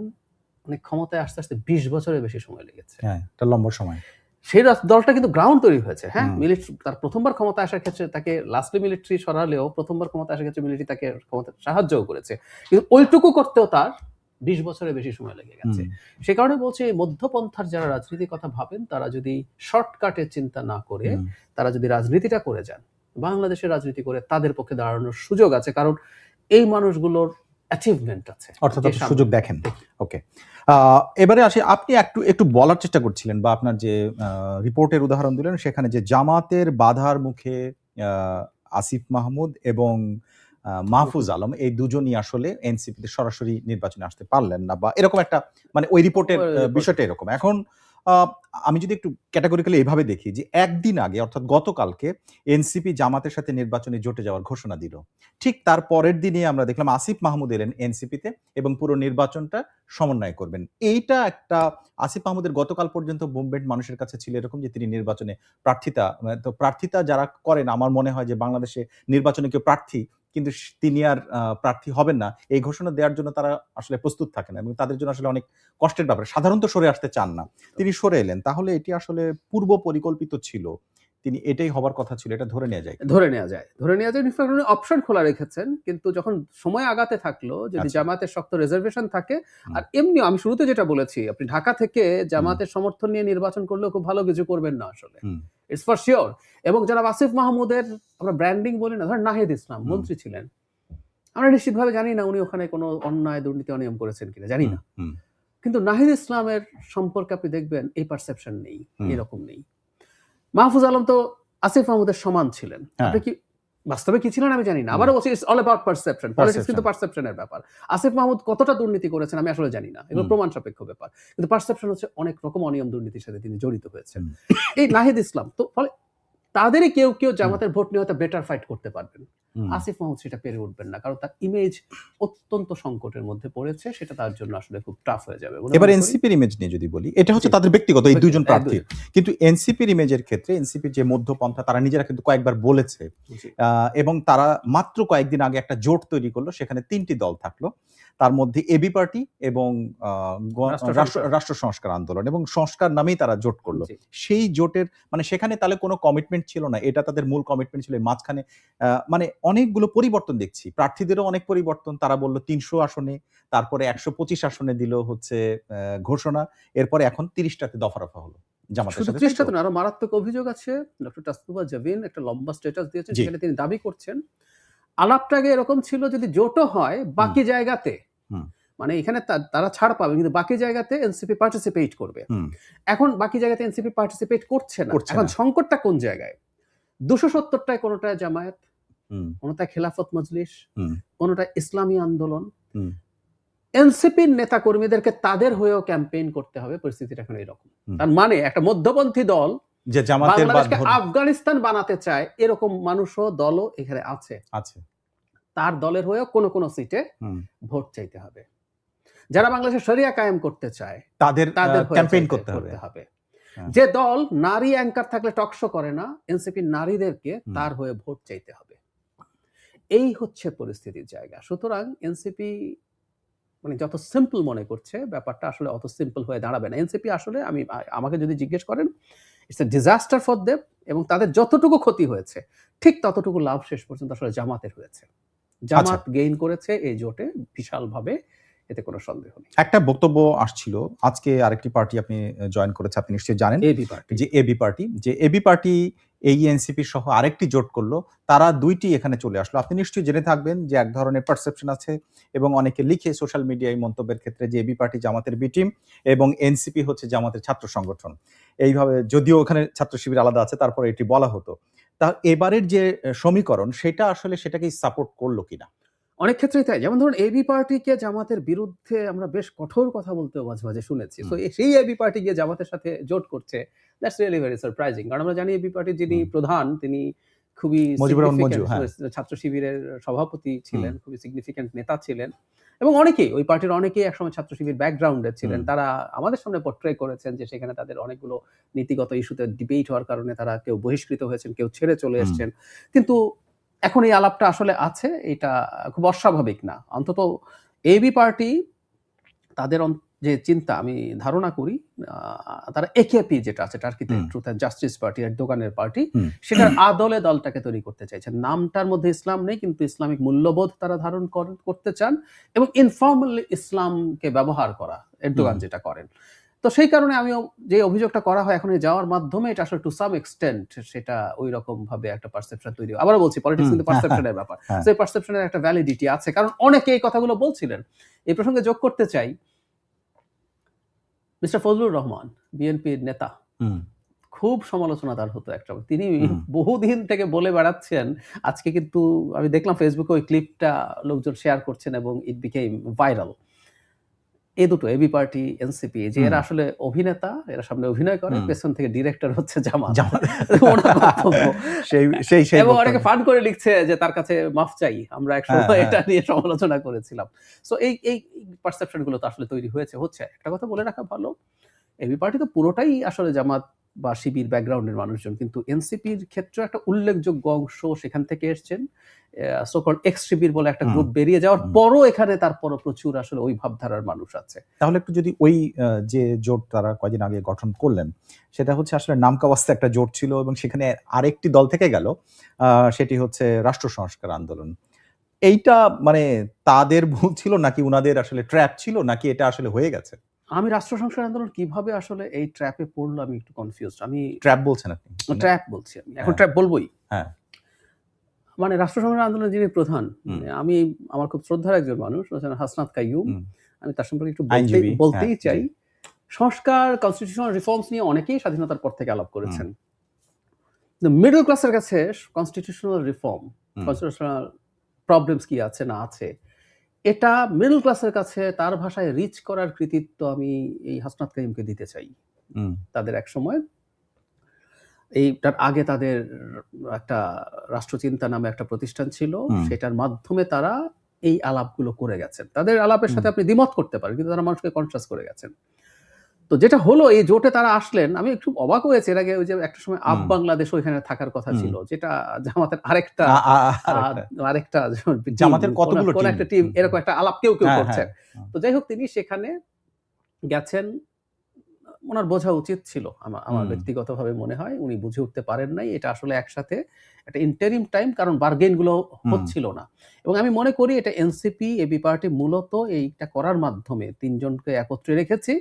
উনি ক্ষমতায় আসতে, আসতে ২০ বছরের বেশি সময় লেগেছে। হ্যাঁ, একটা লম্বা সময়। সেই দলটা কিন্তু গ্রাউন্ড তৈরি হয়েছে। হ্যাঁ? হুম, তার ১ম বার ক্ষমতায় আসার ক্ষেত্রে তাকে লাস্টলি মিলিটারি সরালেও ১ম বার ক্ষমতায় আসার ক্ষেত্রে মিলিটারি তাকে ক্ষমতায় সাহায্যও করেছে। কিন্তু ওইটুকু করতেও তার ২০ বছরের বেশি সময় লেগে গেছে। হুম, সে কারণে বলছি, এই মধ্যপন্থার যারা রাজনীতির কথা ভাবেন, তারা যদি শর্টকাটের চিন্তা না করে, হুম। তারা যদি রাজনীতিটা করে যান, বাংলাদেশের রাজনীতি করে তাদের পক্ষে দাঁড়ানোর সুযোগ আছে। কারণ এই মানুষগুলোর অ্যাচিভমেন্ট আছে। অর্থাৎ যে আপনি সামনে সুযোগ দেখেন। দেখি। ওকে। আ এবারে আসি আপনি একটু বলার চেষ্টা করছিলেন বা আপনার যে আ রিপোর্টের উদাহরণ দিলেন সেখানে যে জামাতের বাধার মুখে আ আসিফ মাহমুদ এবং মাহফুজ মাহফুজ আলম এই দুজনই আসলে এনসিপিতে সরাসরি নির্বাচনে আসতে পারলেন না বা এরকম একটা মানে ওই রিপোর্টের রিপোর্ট। বিষয়টা এরকম। এখন আ আমি যদি একটু ক্যাটেগরিক্যালি এভাবে দেখি যে একদিন আগে অর্থাৎ গতকালকে এনসিপি জামাতের সাথে নির্বাচনে জোটে যাওয়ার ঘোষণা দিল। ঠিক তার পরের দিনই আমরা দেখলাম আসিফ মাহমুদ এলেন এনসিপিতে এবং পুরো নির্বাচনটা সমন্বয় করবেন। এইটা একটা আসিফ মাহমুদের গতকাল পর্যন্ত মুভমেন্ট মানুষের কাছে ছিল এরকম যে তিনি নির্বাচনে তো প্রার্থিতা যারা করেন আমার মনে হয় যে বাংলাদেশে নির্বাচনে কেউ প্রার্থী কিন্তু তিনি আর প্রার্থী হবেন না। এই ঘোষণা দেওয়ার জন্য তারা আসলে প্রস্তুত থাকে না এবং তাদের জন্য আসলে অনেক কষ্টের ব্যাপার। সাধারণত সরে আসতে চান না। তিনি সরে এলেন। তাহলে এটি আসলে পূর্ব পরিকল্পিত ছিল। তিনি এটাই হবার কথা ছিল। এটা ধরে নেয়া যায় কিনা? ধরে নেয়া যায়। ধরে নেয়া যায়, ইনফ্যাক্ট উনি অপশন খোলা রেখেছেন। কিন্তু যখন সময় আগাতে থাকলো, যদি আচ্ছা। জামাতের শক্ত রিজার্ভেশন থাকে, হুম, আর এমনিও আমি শুরুতে যেটা বলেছি, আপনি ঢাকা থেকে হুম, জামাতের সমর্থন নিয়ে নির্বাচন করলেও খুব ভালো কিছু করবেন না আসলে। হুম, ইটস ফর সিউর। এবং যারা আসিফ মাহমুদের, আমরা ব্র্যান্ডিং বলি না, ধরেন নাহিদ ইসলাম হুম, মন্ত্রী ছিলেন। আমরা নিশ্চিতভাবে জানি না উনি ওখানে কোনো অন্যায়, দুর্নীতি, অনিয়ম করেছেন কিনা, জানি হুম, না। হুম, কিন্তু নাহিদ ইসলামের সম্পর্কে আপনি দেখবেন এই পারসেপশন নেই, হুম। এরকম নেই। মাহফুজ আলম তো আসিফ মাহমুদের সমান ছিলেন। হ্যাঁ, আপনি কি বাস্তবে কি ছিলেন আমি জানি না। হুম। আবারও বলছি, it's all about perception. Politics কিন্তু পারসেপশন। পারসেপশন এর ব্যাপার। আসিফ মাহমুদ কতটা দুর্নীতি করেছেন আমি আসলে জানি না। এগুলো হুম, প্রমাণ সাপেক্ষ ব্যাপার। কিন্তু পারসেপশন হচ্ছে অনেক রকম অনিয়ম দুর্নীতির সাথে তিনি জড়িত হয়েছেন। হুম, এই নাহিদ ইসলাম তো, ফলে তাদেরই কেউ হুম, জামাতের ভোট নিয়ে হয়তো বেটার ফাইট করতে পারবেন। হুম। আসিফ মাহমুদ সেটা পেরে উঠবেন না। কারণ তার ইমেজ অত্যন্ত সংকটের মধ্যে পড়েছে। সেটা তার জন্য আসলে খুব টাফ হয়ে যাবে বলে এবার মনে করি। এনসিপির ইমেজ নিয়ে যদি বলি, এটা জি, হচ্ছে তাদের ব্যক্তিগত এই ২ জন প্রার্থী। ২ জন। কিন্তু এনসিপির ইমেজের ক্ষেত্রে এনসিপির যে মধ্যপন্থা তারা নিজেরা কিন্তু কয়েকবার বলেছে জি। এবং তারা মাত্র কয়েকদিন আগে একটা জোট তৈরি করলো। সেখানে ৩ টি দল থাকলো। তার মধ্যে এবি পার্টি এবং আ গ রাষ্ট্র রাষ্ট্র সংস্কার। রাষ্ট্র সংস্কার আন্দোলন এবং সংস্কার নামেই তারা জোট করলো। জি। সেই জোটের মানে সেখানে তাহলে কোনো কমিটমেন্ট ছিল না। এটা তাদের মূল কমিটমেন্ট ছিল। মাঝখানে মানে অনেকগুলো পরিবর্তন দেখছি। প্রার্থীদেরও অনেক পরিবর্তন। তারা বলল ৩০০ আসনে, তারপরে ১২৫ আসনে দিল হচ্ছে ঘোষণা। এরপরে এখন ৩০ টাতে দফা-রফা হলো জামাতের শুধু সাথে, তাই ৩০ টা তো? তো না, আরো মারাত্মক অভিযোগ আছে। ডক্টর তাসতুবা জাবিন একটা লম্বা স্ট্যাটাস দিয়েছেন। জি। সেখানে তিনি দাবি করছেন আলাপটাকে এরকম ছিল যদি জোটও হয় বাকি জায়গাতে, হুম। মানে এখানে তারা ছাড় পাবে কিন্তু বাকি জায়গাতে এনসিপি পার্টিসিপেট করবে। হুম। এখন বাকি জায়গাতে এনসিপি পার্টিসিপেট করছে না। করছে এখন না। সংকটটা কোন জায়গায়? ২৭০ কোনটায় জামায়াত, হুম। কোনটায় খেলাফত মজলিস, হুম। কোনটায় ইসলামী আন্দোলন। হুম। এনসিপির নেতা কর্মীদেরকে তাদের হয়েও ক্যাম্পেইন করতে হবে, পরিস্থিতিটা এখন এরকম। হুম। তার মানে একটা মধ্যপন্থী দল যে জামাতের বাংলাদেশকে আফগানিস্তান বানাতে চায় এরকম মানুষও দলও এখানে আছে। আছে। তার দলের হয়েও কোন কোন সিটে হুম। ভোট চাইতে হবে। যারা বাংলাদেশে শরিয়া কায়েম করতে চায় তাদের তাদের হয়ে ক্যাম্পেইন চাইতে করতে হবে। হবে। হ্যাঁ। যে দল নারী অ্যাঙ্কার থাকলে টক শো করে না, এনসিপির নারীদেরকে হুম। তার হয়ে ভোট চাইতে হবে। এই হচ্ছে পরিস্থিতির জায়গা। সুতরাং এনসিপি মানে যত সিম্পল মনে করছে ব্যাপারটা আসলে অত সিম্পল হয়ে দাঁড়াবে না। এনসিপি আসলে আমাকে যদি জিজ্ঞেস করেন, it's a disaster for them, এবং তাদের যতটুকু ক্ষতি হয়েছে ঠিক ততটুকু লাভ শেষ পর্যন্ত আসলে জামাতের হয়েছে। আচ্ছা। জামাত গেইন করেছে এই জোটে বিশালভাবে, এতে কোনো সন্দেহ নেই। একটা বক্তব্য আসছিল আজকে আরেকটি পার্টি আপনি জয়েন করেছে, আপনি নিশ্চয়ই জানেন এবি পার্টি। যে এবি পার্টি, যে এবি পার্টি এই এনসিপি সহ আরেকটি জোট করলো, তারা দুইটি এখানে চলে আসলো। আপনি নিশ্চয়ই জেনে থাকবেন যে এক ধরনের পারসেপশন আছে এবং অনেকে লিখে সোশ্যাল মিডিয়ায় মন্তব্যের ক্ষেত্রে যে এবি পার্টি জামাতের বি টিম এবং এনসিপি হচ্ছে জামাতের ছাত্র সংগঠন। এইভাবে যদিও ওখানে ছাত্র শিবির আলাদা আছে, তারপরে এটি বলা হতো। তা এবারের যে সমীকরণ সেটা আসলে সেটাকেই সাপোর্ট করলো কিনা? অনেক ক্ষেত্রেই তাই। যেমন ধরুন এবি পার্টিকে জামাতের বিরুদ্ধে আমরা বেশ কঠোর কথা বলতেও মাঝে, মাঝে শুনেছি। সো সেই এবি পার্টি গিয়ে জামাতের সাথে জোট করছে, দ্যাটস রিয়ালি ভেরি সারপ্রাইজিং। কারণ আমরা জানি এবি পার্টির যিনি প্রধান তিনি খুবই মুজিবুর রহমান মঞ্জু, সিগনিফিক্যান্ট হ্যাঁ। ছাত্র শিবিরের সভাপতি ছিলেন, খুবই সিগনিফিক্যান্ট নেতা ছিলেন। এবং অনেকেই ওই পার্টির অনেকেই একসময় ছাত্র শিবির ব্যাকগ্রাউন্ডে ছিলেন। তারা আমাদের সামনে পোর্ট্রে করেছেন যে সেখানে তাদের অনেকগুলো নীতিগত ইস্যুতে ডিবেট হওয়ার কারণে তারা কেউ বহিষ্কৃত হয়েছেন, কেউ ছেড়ে চলে এসেছেন। কিন্তু এখন এই আলাপটা আসলে আছে, এটা খুব অস্বাভাবিক না। অন্তত এবি পার্টি তাদের যে চিন্তা আমি ধারণা করি, তারা একেপি যেটা আছে টার্কিতে, ট্রুথ অ্যান্ড জাস্টিস পার্টি, দোকানের পার্টি, সেটার আদলে দলটাকে তৈরি করতে চাইছেন। নামটার মধ্যে ইসলাম নেই কিন্তু ইসলামিক মূল্যবোধ তারা ধারণ করতে চান এবং ইনফর্মালি ইসলামকে ব্যবহার করা এরদোগান যেটা করেন। তো সেই কারণে আমিও যে অভিযোগটা করা হয় এখন এই যাওয়ার মাধ্যমে এটা আসলে টু সাম এক্সটেন্ট সেটা ঐরকম ভাবে একটা পারসেপশন তৈরি হয়। আবারও বলছি পলিটিক্স কিন্তু পারসেপশনের ব্যাপার। সেই পারসেপশনের একটা ভ্যালিডিটি আছে কারণ অনেকে এই কথাগুলো বলছিলেন। এই প্রসঙ্গে যোগ করতে চাই, মিস্টার ফজলুর রহমান বিএনপির নেতা, খুব সমালোচনা তার হতো একটা। তিনি বহুদিন থেকে বলে বেড়াচ্ছেন, আজকে কিন্তু আমি দেখলাম ফেসবুকে ওই ক্লিপটা লোকজন শেয়ার করছেন এবং ইট বিকেম ভাইরাল। এই দুটো এবি পার্টি, এনসিপি যে এরা আসলে অভিনেতা, এরা সামনে অভিনয় করে, পেছন থেকে ডিরেক্টর হচ্ছে জামাত। ওনার বক্তব্য। এবং অনেকে ফান করে লিখছে যে তার কাছে মাফ চাই, আমরা একসময় এটা নিয়ে সমালোচনা করেছিলাম। সো এই পারসেপশন গুলো তো আসলে তৈরি হচ্ছে। একটা কথা বলে রাখা ভালো, এবি পার্টি তো পুরোটাই আসলে জামাত বা শিবির ব্যাকগ্রাউন্ডের মানুষজন, কিন্তু এনসিপির ক্ষেত্রে একটা উল্লেখযোগ্য অংশ সেখান থেকে এসছেন। সো কল্ড এক্স শিবির বলে একটা গ্রুপ বেরিয়ে যাওয়ার পরও এখানে তারপরও প্রচুর আসলে ওই ভাবধারার মানুষ আছে। তাহলে একটু যদি ওই যে জোট তারা কয়দিন আগে গঠন করলেন, সেটা হচ্ছে আসলে নামকাওয়াস্তে একটা জোট ছিল এবং সেখানে আরেকটি দল থেকে গেল, সেটি হচ্ছে রাষ্ট্র সংস্কার আন্দোলন। এইটা মানে তাদের ভুল ছিল নাকি উনাদের আসলে ট্র্যাপ ছিল নাকি এটা আসলে হয়ে গেছে? আমি রাষ্ট্র সংস্কার আন্দোলন কিভাবে আসলে এই ট্র্যাপে পড়লো আমি একটু কনফিউজড। আমি ট্র্যাপ বলছেন আপনি? ট্র্যাপ বলছি আমি। এখন ট্র্যাপ বলবোই। হ্যাঁ। মানে রাষ্ট্র সংস্কার আন্দোলনের যিনি প্রধান, আমি আমার খুব শ্রদ্ধার একজন মানুষ, হাসনাত কাইয়ুম। আমি তার সম্পর্কে একটু বলতেই চাই। সংস্কার, কনস্টিটিউশনাল রিফর্মস নিয়ে অনেকেই স্বাধীনতার পর থেকে আলাপ করেছেন। মিডল ক্লাসের কাছে কনস্টিটিউশনাল রিফর্ম, কনস্টিটিউশনাল প্রবলেমস কি আছে না আছে, এটা মিডল ক্লাসের কাছে তার ভাষায় রিচ করার কৃতিত্ব আমি এই হাসনাত কাইয়ুমকে দিতে চাই। তাদের একসময় এইটার আগে তাদের একটা রাষ্ট্রচিন্তা নামে একটা প্রতিষ্ঠান ছিল, সেটার মাধ্যমে তারা এই আলাপগুলো করে গেছেন। তাদের আলাপের সাথে আপনি দ্বিমত করতে পারেন, কিন্তু তারা মানুষকে কনসাস করে গেছেন। তো যেটা হলো এই জোটে তারা আসলেন, আমি একটু অবাক হয়েছি। এর আগে ওই যে একটা সময় আপ বাংলাদেশ ওইখানে থাকার কথা ছিল, যেটা জামাতের আরেকটা জামাতের কতগুলো কোন একটা টিম এরকম একটা আলাপ কেউ করছে। তো যাই হোক তিনি সেখানে গেছেন, ওনার বোঝা উচিত ছিল আমার ব্যক্তিগতভাবে মনে হয়। উনি বুঝে উঠতে পারেন নাই এটা আসলে একসাথে একটা ইন্টারিম টাইম, কারণ বার্গেন গুলো হচ্ছিল না। এবং আমি মনে করি এটা এনসিপি, এবি পার্টি মূলত এইটা করার মাধ্যমে তিনজনকে একত্রে রেখেছি,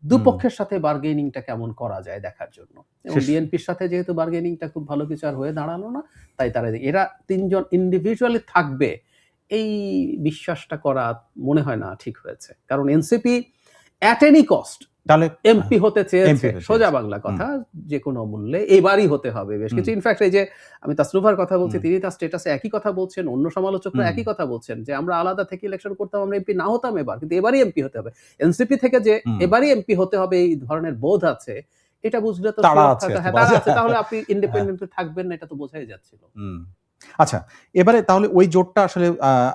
হুম। দুপক্ষের সাথে বার্গেনিংটা কেমন করা যায় দেখার জন্য। এবং শেষ বিএনপির সাথে যেহেতু বার্গেনিংটা খুব ভালো কিছু আর হয়ে দাঁড়ালো না, তাই এরা ৩ জন ইন্ডিভিজুয়ালি থাকবে, এই বিশ্বাসটা করা মনে হয় না ঠিক হয়েছে। কারণ এনসিপি এট এনি কস্ট তাহলে এমপি হতে চেয়েছে। এমপি হতে সোজা চেয়েছে। বাংলা হুম, কথা, যেকোনো মূল্যে এবারই হতে হবে। বেশ হুম, কিছু ইনফ্যাক্ট এই যে আমি তাসনুভার কথা বলছি, হুম, তিনি তার স্ট্যাটাসে একই কথা বলছেন, অন্য সমালোচকরা হুম, একই কথা বলছেন যে আমরা আলাদা থেকে ইলেকশন করতাম, আমরা এমপি না হতাম এবার। কিন্তু এবারই এমপি হতে হবে। এনসিপি থেকে যে হুম। এবারই এমপি হতে হবে এই ধরনের বোধ আছে, এটা বুঝলে তো তাড়া শিওর আছে থাকা, আরকি হ্যাঁ বলা তারা যায়। আছে, তাহলে আপনি হ্যাঁ, ইন্ডিপেন্ডেন্টলি থাকবেন না, এটা তো বোঝাই যাচ্ছিল। হুম। আচ্ছা, এবারে তাহলে ওই জোটটা আসলে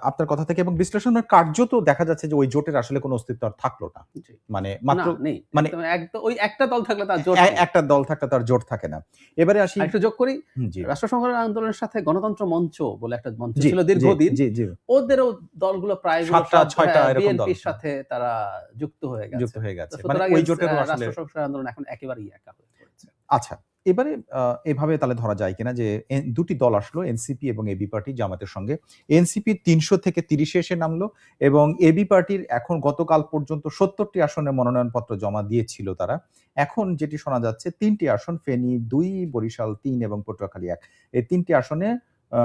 আপনার কথা থেকে এবং বিশ্লেষণের কার্যত দেখা যাচ্ছে যে ওই জোটের আসলে কোনো অস্তিত্ব আর থাকলো না। জি। মানে মাত্র না, নেই। মানে একদম ওই একটা দল থাকলে তার জোট নেই। একটা দল থাকলে তো আর জোট থাকে না। এবারে আসি আরেকটু যোগ করি, জি। রাষ্ট্র সংগ্রাম আন্দোলনের সাথে গণতন্ত্র মঞ্চ বলে একটা মঞ্চ জি, ছিল জি, দীর্ঘদিন। জি, জি। ওদেরও দলগুলো প্রায়গুলো ৭ টা সব ৬ টা এরকম দল। বিএনপির সাথে তারা যুক্ত হয়ে যুক্ত গেছে। হয়ে তো গেছে। মানে সুতরাং ওই জোটেরও আসলে রাষ্ট্র সংস্কার আন্দোলন এখন একেবারেই একা হয়ে পড়েছে। আচ্ছা, এবারে এভাবে তাহলে ধরা যায় কিনা যে ২ টি দল আসলো এনসিপি এবং এবি পার্টি জামাতের সঙ্গে। এনসিপি ৩০০ থেকে ৩০ এ এসে নামলো এবং এবি পার্টির এখন গতকাল পর্যন্ত ৭০ টি আসনে মনোনয়নপত্র জমা দিয়েছিল তারা। এখন যেটি শোনা যাচ্ছে ৩ টি আসন ফেনী ২, বরিশাল ৩ এবং পটুয়াখালী ১। এই ৩ টি আসনে আ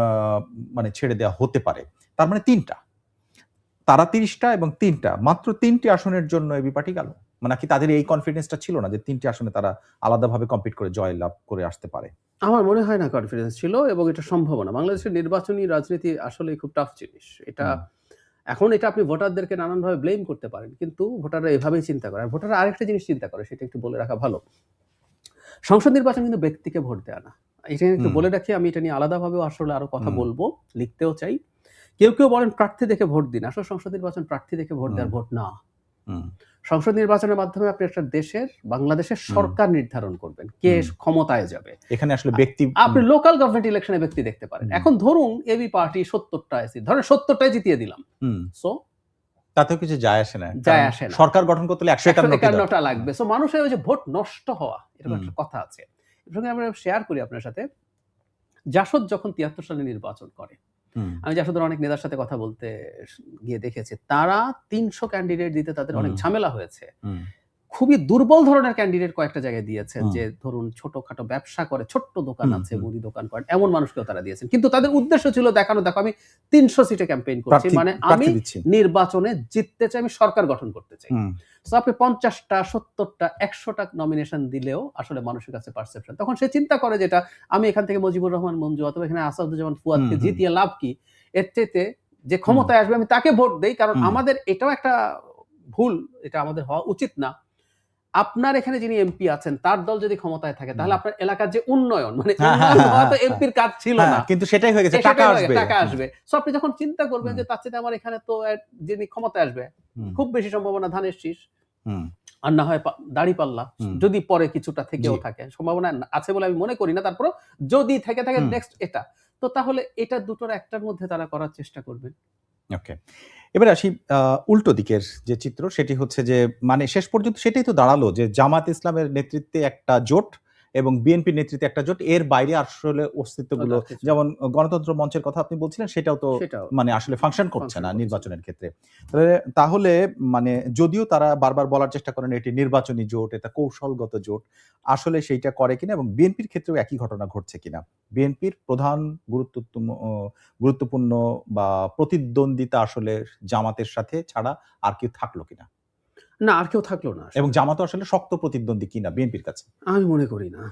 মানে ছেড়ে দেওয়া হতে পারে। তার মানে ৩ টা। তারা ৩০ টা এবং ৩ টা। মাত্র ৩ টি আসনের জন্য এবি পার্টি গেল? নাকি তাদের এই কনফিডেন্সটা ছিল না যে ৩ টি আসনে তারা আলাদাভাবে কম্পিট করে জয়লাভ করে আসতে পারে? আমার মনে হয় না কনফিডেন্স ছিল এবং এটা সম্ভবও না। বাংলাদেশের নির্বাচনী রাজনীতি আসলেই খুব টাফ জিনিস। হুম, এখন এটা আপনি ভোটারদেরকে নানানভাবে ব্লেম করতে পারেন। কিন্তু ভোটাররা এভাবেই চিন্তা করে। আর ভোটাররা আরেকটা জিনিস চিন্তা করে, সেটা একটু বলে রাখা ভালো। সংসদ নির্বাচন কিন্তু ব্যক্তিকে ভোট দেয়া না। এটা একটু হুম, বলে রাখি, আমি এটা নিয়ে আলাদাভাবেও আসলে আরো কথা হুম, বলব, লিখতেও চাই। কেউ বলেন প্রার্থী দেখে ভোট দিন। আসলে সংসদ নির্বাচন প্রার্থী দেখে ভোট হুম, দেওয়ার ভোট না। হুম, সংসদ নির্বাচনের মাধ্যমে আপনি একটা বাংলাদেশের হুম, সরকার নির্ধারণ করবেন। কে হুম। ক্ষমতায় যাবে। এখানে আসলে আ ব্যক্তি আপনি লোকাল গভর্নমেন্ট ইলেকশনে ব্যক্তি দেখতে পারেন। হুম, এখন ধরুন এবি পার্টি ৭০ টা এসি, ধরেন ৭০ টাই জিতিয়ে দিলাম। হুম, সো তাতেও কিছু যায় আসে না। কারণ যায় আসে না। সরকার গঠন করতে হলে ১৫১ টি ১৫১ টা দরকার। লাগবে। সো মানুষের ওই যে ভোট নষ্ট হওয়া, এরকম হুম, একটা কথা আছে। এর সঙ্গে আমরা শেয়ার করি আপনার সাথে। জাসদ যখন ৭৩ সালে নির্বাচন করে, হুম, আমি জাসদের অনেক নেতার সাথে কথা বলতে গিয়ে দেখেছি। তারা ৩০০ ক্যান্ডিডেট দিতে তাদের অনেক হুম, ঝামেলা হয়েছে। হুম, খুবই দুর্বল ধরনের ক্যান্ডিডেট কয়েকটা জায়গায় দিয়েছেন, হুম, যে ধরুন ছোটখাটো ব্যবসা করে, ছোট্ট দোকান হুম, আছে, হুম। মুদি দোকান করেন, এমন মানুষকেও তারা দিয়েছেন। কিন্তু তাদের উদ্দেশ্য ছিল দেখানো, দেখো আমি ৩০০ সিটে ক্যাম্পেইন করছি। মানে আমি প্রার্থী দিচ্ছি। নির্বাচনে জিততে চাই, আমি সরকার গঠন করতে চাই। হুম, সো আপনি ৫০ টা, ৭০ টা, ১০০ টা নমিনেশন দিলেও আসলে মানুষের কাছে পারসেপশন। তখন সে চিন্তা করে যেটা, আমি এখান থেকে মুজিবুর রহমান মঞ্জু অথবা এখানে আসাদুজ্জামান হুম, ফুয়াদকে হুম, জিতিয়ে লাভ কি? এর চাইতে যে হুম, ক্ষমতায় আসবে আমি তাকে ভোট দেই। কারণ হুম। আমাদের এটাও একটা ভুল, এটা আমাদের হওয়া উচিত না। আপনার এখানে যিনি এমপি আছেন তার দল যদি ক্ষমতায় থাকে, হুম। তাহলে আপনার এলাকার যে উন্নয়ন, মানে হ্যাঁ, হ্যাঁ, উন্নয়ন হ্যাঁ, হওয়া হ্যাঁ, তো হ্যাঁ। এমপির কাজ ছিল হ্যাঁ, না। কিন্তু সেটাই হয়ে গেছে। টাকা সেটাই হয়ে আসবে। টাকা হুম, আসবে। সো আপনি যখন চিন্তা করবেন হুম, যে তার চাইতে আমার এখানে তো যিনি ক্ষমতায় আসবে, হুম, খুব বেশি সম্ভাবনা ধানের শীষ। হুম, আর না হয় দাঁড়িপাল্লা। হুম। যদি পরে কিছুটা জি। থেকেও থাকে। সম্ভাবনা আছে বলে আমি মনে করি না। তারপরেও যদি থেকে থাকে হুম, নেক্সট এটা। তো তাহলে এটা দুটোর একটার মধ্যে তারা করার চেষ্টা করবেন। ওকে। এবারে আসি আ উল্টো দিকের যে চিত্র সেটি হচ্ছে যে মানে শেষ পর্যন্ত সেটাই তো দাঁড়ালো যে জামাত ইসলামের নেতৃত্বে একটা জোট এবং বিএনপির নেতৃত্বে একটা জোট। এর বাইরে আসলে অস্তিত্বগুলো আর কিছু যেমন গণতন্ত্র মঞ্চের কথা আপনি বলছিলেন সেটাও তো সেটাও মানে আসলে ফাংশন করছে ফাংশন না করছে না। নির্বাচনের ক্ষেত্রে। তাহলে মানে যদিও তারা বারবার বলার চেষ্টা করেন এটি নির্বাচনী জোট, এটা কৌশলগত জোট। আসলে সেইটা করে কিনা এবং বিএনপির ক্ষেত্রেও একই ঘটনা ঘটছে কিনা? বিএনপির প্রধান গুরুত্বতম গুরুত্বপূর্ণ বা প্রতিদ্বন্দ্বিতা আসলে জামাতের সাথে ছাড়া আর কেউ থাকলো কিনা? না, আর কেউ থাকলো না এবং আসলে। জামাতও আসলে শক্ত প্রতিদ্বন্দ্বী কিনা বিএনপির কাছে? আমি মনে করি না।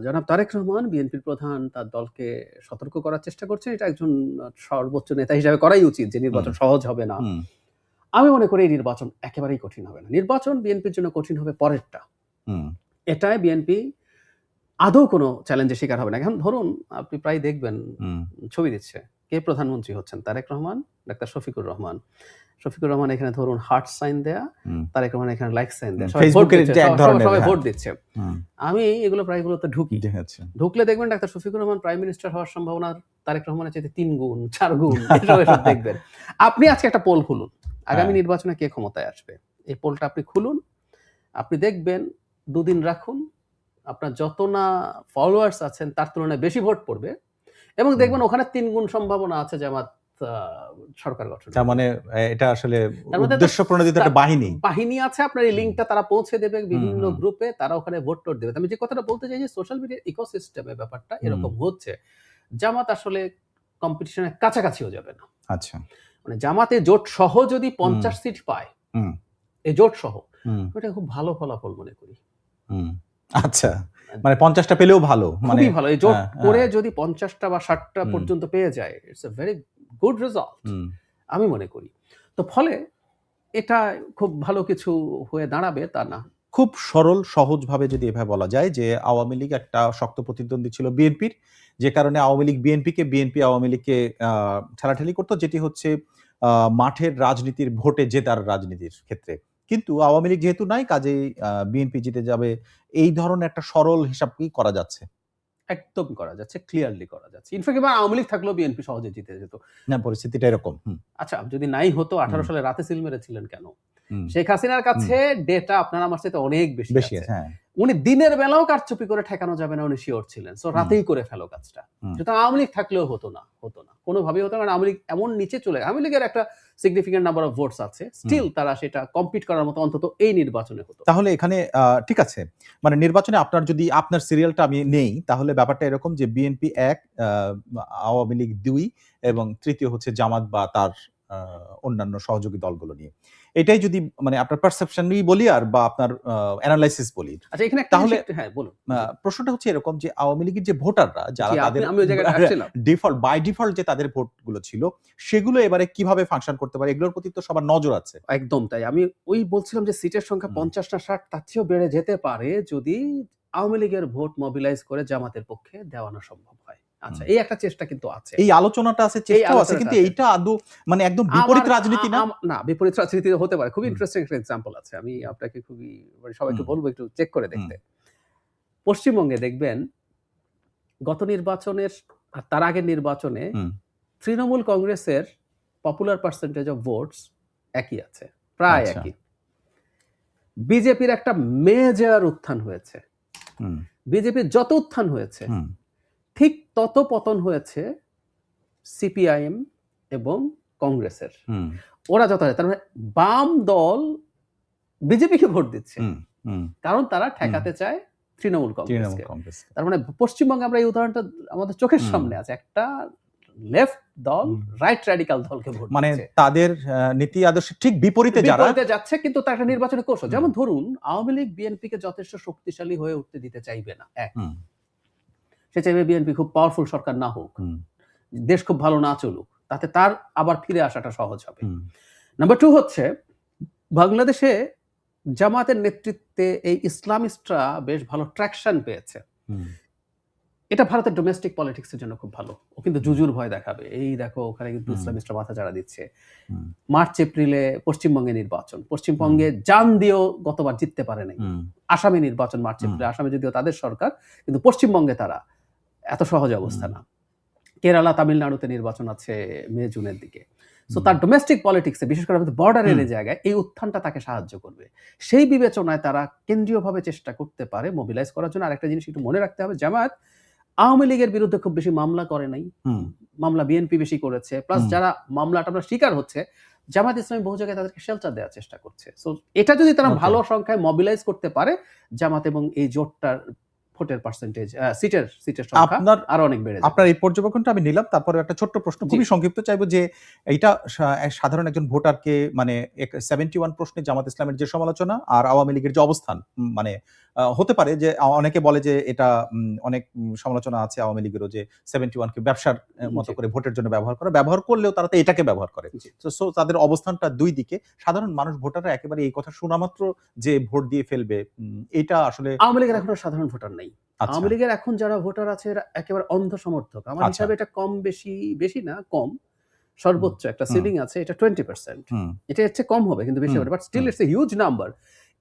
জনাব তারেক রহমান বিএনপির প্রধান তার দলকে সতর্ক করার চেষ্টা করছেন। এটা একজন সর্বোচ্চ নেতা হিসাবে করাই উচিত, যে হুম, নির্বাচন সহজ হবে না। হুম, আমি মনে করি এই নির্বাচন একেবারেই কঠিন হবে না। নির্বাচন বিএনপির জন্য কঠিন হবে পরেরটা। হুম, এটায় বিএনপি আদৌ কোনো চ্যালেঞ্জের শিকার হবে না। এখন ধরুন আপনি প্রায় দেখবেন হুম, ছবি দিচ্ছে। কে প্রধানমন্ত্রী হচ্ছেন? তারেক রহমান, ডাক্তার শফিকুর রহমান। শফিকুর রহমান এখানে ধরুন হার্ট সাইন দেয়া, হুম, তারেক রহমান এখানে লাইক সাইন হুম। দেয়া। সবাই ভোট ফেসবুকের দিচ্ছে। যে এক ধরনের সবাই হ্যাঁ, ভোট দিচ্ছে। হুম, আমি প্রায়গুলোতে ঢুকি। দেখেছি। ঢুকলে দেখবেন doctor Shafiqur Rahman prime minister হওয়ার সম্ভাবনা তারেক রহমানের চাইতে ৩ গুণ, ৪ গুণ এসব দেখবেন। আপনি আজকে একটা পোল খুলুন। আগামী হ্যাঁ, নির্বাচনে কে ক্ষমতায় আসবে? এই পোলটা আপনি খুলুন। আপনি দেখবেন ২ দিন রাখুন। আপনার যত না ফলোয়ার্স আছেন তার তুলনায় বেশি ভোট পড়বে এবং হুম, দেখবেন ওখানে ৩ গুণ সম্ভাবনা আছে জামাত সরকার গঠন। তার মানে এটা আসলে তার মধ্যে উদ্দেশ্য প্রণোদিত একটা বাহিনী। বাহিনী আছে, আপনার এই লিঙ্কটা তারা পৌঁছে দেবে বিভিন্ন হুম। গ্রুপে, তারা ওখানে ভোট টোট দেবে। আমি যে কথাটা বলতে চাই যে সোশ্যাল মিডিয়া ইকোসিস্টেমে ব্যাপারটা এরকম হচ্ছে। জামাত আসলে কম্পিটিশনের কাছাকাছিও যাবে না। আচ্ছা। মানে জামাতে জোট সহ যদি 50 সিট পায়, এই জোট সহ, এটা খুব ভালো ফলাফল মনে করি। আচ্ছা, মানে 50টা পেলেও ভালো, মানে খুবই ভালো। এই জোট করে যদি 50টা বা 60টা পর্যন্ত পেয়ে যায়, it's a very good result আমি মনে করি। তো ফলে এটা খুব ভালো কিছু হয়ে দাঁড়াবে তা না। খুব সরল সহজভাবে যদি এভাবে বলা যায় যে আওয়ামী লীগ একটা শক্ত প্রতিদ্বন্দ্বী ছিল বিএনপির, যে কারণে আওয়ামী লীগ বিএনপিকে, বিএনপি আওয়ামী লীগকে ঠেলাঠেলি করতো, যেটি হচ্ছে মাঠের রাজনীতির, ভোটে জেতার রাজনীতির ক্ষেত্রে। কিন্তু আওয়ামী লীগ যেহেতু নাই, কাজেই বিএনপি জিতে যাবে, এই ধরনের একটা সরল হিসাব কি করা যাচ্ছে? একদম করা যাচ্ছে, ক্লিয়ারলি করা যাচ্ছে। ইনফ্যাক্ট এবার আওয়ামী লীগ থাকলেও বিএনপি সহজে জিতে যেত। না, পরিস্থিতিটা এরকম। আচ্ছা, যদি নাই হতো 18 সালে রাতে সিল মেরেছিলেন কেন? শেখ হাসিনার কাছে ডেটা আপনার আমার চাইতে অনেক বেশি আছে। হ্যাঁ। উনি দিনের বেলাও কারচুপি করে ঠেকানো যাবে না, উনি শিওর ছিলেন। সো রাতেই করে ফেলো কাজটা। সুতরাং আওয়ামী লীগ থাকলেও হতো না। কোনোভাবেই হতো না। কারণ আওয়ামী লীগ এমন নিচে চলে, আওয়ামী লীগের একটা সিগনিফিকেন্ট নাম্বার অফ ভোটস আছে। স্টিল তারা সেটা কম্পিট করার মতো অন্তত এই নির্বাচনে হতো। তাহলে এখানে ঠিক আছে। মানে নির্বাচনে আপনার যদি আপনার সিরিয়ালটা আমি নেই, তাহলে ব্যাপারটা এরকম যে বিএনপি ১, আওয়ামী লীগ ২ এবং তৃতীয় হচ্ছে জামাত বা তার অন্যান্য সহযোগী দলগুলো নিয়ে। এটাই যদি মানে আপনার পারসেপশনই বলি আর বা আপনার এনালাইসিস বলি। আচ্ছা, এখানে একটা তাহলে হ্যাঁ, বলুন। প্রশ্নটা হচ্ছে এরকম যে আওয়ামী লীগের যে ভোটাররা যারা তাদের আমি ওই জায়গায় আসছিলাম। বাই ডিফল্ট যে তাদের ভোটগুলো ছিল, সেগুলো এবারে কিভাবে ফাংশন করতে পারে, এগুলোর প্রতি তো সবার নজর আছে। একদম তাই। আমি ওই বলছিলাম যে সিটের সংখ্যা 50 না 60 তার চেয়েও বেড়ে যেতে পারে যদি আওয়ামী লীগের ভোট মোবিলাইজ করে জামাতের পক্ষে দেওয়ানো সম্ভব হয়। আচ্ছা, এই একটা চেষ্টা কিন্তু আছে। এই আলোচনাটা আছে, চেষ্টাও আছে, কিন্তু এইটা আদৌ মানে একদম বিপরীত রাজনীতি না? না, বিপরীত রাজনীতি হতে পারে। খুব ইন্টারেস্টিং একটা এক্সাম্পল আছে। আমি আপনাকে খুবই সবাইকে বলবো একটু চেক করে দেখতে। পশ্চিমবঙ্গে দেখবেন গত নির্বাচনের তার আগের নির্বাচনে তৃণমূল কংগ্রেসের পপুলার পার্সেন্টেজ অফ ভোটস একই আছে, প্রায় একই। বিজেপির একটা মেজর উত্থান হয়েছে। বিজেপির যত উত্থান হয়েছে ঠিক তত পতন হয়েছে সিপিআইএম এবং কংগ্রেসের। ওরা যত, তার মানে বাম দল বিজেপিকে ভোট দিচ্ছে, কারণ তারা ঠেকাতে চায় তৃণমূল কংগ্রেসকে। তার মানে পশ্চিমবঙ্গে আমরা এই উদাহরণটা আমাদের চোখের সামনে আছে, একটা লেফট দল রাইট র্যাডিক্যাল দলকে ভোট দিচ্ছে, মানে তাদের নীতি আদর্শ ঠিক বিপরীতে যাচ্ছে, কিন্তু তার একটা নির্বাচনের কৌশল। যেমন ধরুন আওয়ামী লীগ বিএনপিকে যথেষ্ট শক্তিশালী হয়ে উঠতে দিতে চাইবে না। সে চাইবে বিএনপি খুব পাওয়ারফুল সরকার না হোক, দেশ খুব ভালো না চলুক, তাতে তার আবার ফিরে আসাটা সহজ হবে। নাম্বার 2 হচ্ছে বাংলাদেশে জামাতের নেতৃত্বে এই ইসলামিস্টরা বেশ ভালো ট্র্যাকশন পেয়েছে। এটা ভারতের ডোমেস্টিক পলিটিক্সের জন্য খুব ভালো। ও কিন্তু জুজুর ভয় দেখাবে, এই দেখো ওখানে কিন্তু ইসলামিস্টরা মাথা চাড়া দিচ্ছে। মার্চ এপ্রিলে পশ্চিমবঙ্গে নির্বাচন, পশ্চিমবঙ্গে জান দিয়েও গতবার জিততে পারে নাই। আসামে নির্বাচন মার্চ এপ্রিলে, আসামে যদিও তাদের সরকার, কিন্তু পশ্চিমবঙ্গে তারা এত সহজ অবস্থা না। কেরালা তামিলনাড়ুতে নির্বাচন আছে মে জুনের দিকে। সো তার ডোমেস্টিক পলিটিক্সে, বিশেষ করে আমাদের বর্ডারের এই জায়গায়, এই উত্থানটা তাকে সাহায্য করবে। সেই বিবেচনায় তারা কেন্দ্রীয়ভাবে চেষ্টা করতে পারে মোবিলাইজ করার জন্য। আরেকটা জিনিস একটু মনে রাখতে হবে, জামায়াত আওয়ামী লীগের বিরুদ্ধে খুব বেশি মামলা করে নাই, মামলা বিএনপি বেশি করেছে। প্লাস যারা মামলাটা আমরা শিকার হচ্ছে, জামায়াত ইসলামী বহু জায়গায় তাদেরকে শেল্টার দেওয়ার চেষ্টা করছে। সো এটা যদি তারা ভালো সংখ্যায় মোবিলাইজ করতে পারে, জামাত এবং এই জোটটার ভোটের পার্সেন্টেজ, সিটের সংখ্যা আরো অনেক বেড়ে যাবে। আপনার এই পর্যবেক্ষণটা আমি নিলাম। তারপরে একটা ছোট্ট প্রশ্ন, খুবই সংক্ষিপ্ত চাইবো, যে এইটা সাধারণ একজন ভোটারকে, মানে 71 প্রশ্নে জামাত ইসলামের যে সমালোচনা আর আওয়ামী লীগের যে অবস্থান, মানে হতে পারে যে অনেকে বলে যে এটা অনেক সমালোচনা আছে আওয়ামী লীগেরও, যে 71 কে ব্যবসার মতো করে ভোটের জন্য ব্যবহার করলেও তারা তো এটাকে ব্যবহার করে। সো তাদের অবস্থানটা দুই দিকে। সাধারণ মানুষ ভোটাররা একেবারে এই কথা শোনা মাত্র যে ভোট দিয়ে ফেলবে, এটা আসলে আওয়ামী লীগের এখন সাধারণ ভোটার নাই। আওয়ামী লীগের এখন যারা ভোটার আছে এরা একেবারে অন্ধ সমর্থক। আমার হিসাবে এটা কম বেশি না, কম, সর্বোচ্চ একটা সিলিং আছে, এটা 20%। এটা হচ্ছে কম হবে কিন্তু বেশি হবে, but still it's a huge number.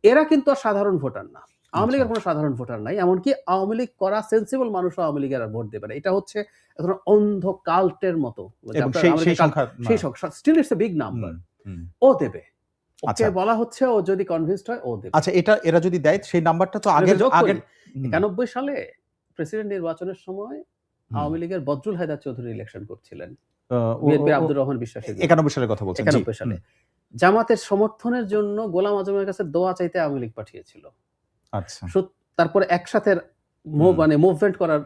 এরা কিন্তু আর সাধারণ ভোটার না। আওয়ামী লীগের কোনো সাধারণ ভোটার নাই, এমনকি আওয়ামী লীগ করা সেন্সিবল মানুষ আওয়ামী লীগের আর ভোট দেবে না। এটা হচ্ছে একটা অন্ধ কাল্টের মতো, সেই সংখ্যা still it's a big number. ও দেবে, ওকে বলা হচ্ছে ও যদি কনভিন্সড হয় ও দেবে। আচ্ছা, এরা যদি দেয় সেই নাম্বারটা তো আগের 91 সালে প্রেসিডেন্ট নির্বাচনের সময় আওয়ামী লীগের বদরুল হায়দার চৌধুরী ইলেকশন করছিলেন। বিএনপির আব্দুর রহমান বিশ্বাসের 91 সালের কথা বলছেন। জি। 91 সালে জামাতের সমর্থনের জন্য গোলাম আজমের কাছে দোয়া চাইতে আওয়ামী লীগ পাঠিয়েছিল। আচ্ছা। তারপরে একসাথে হুম। মানে মুভমেন্ট করার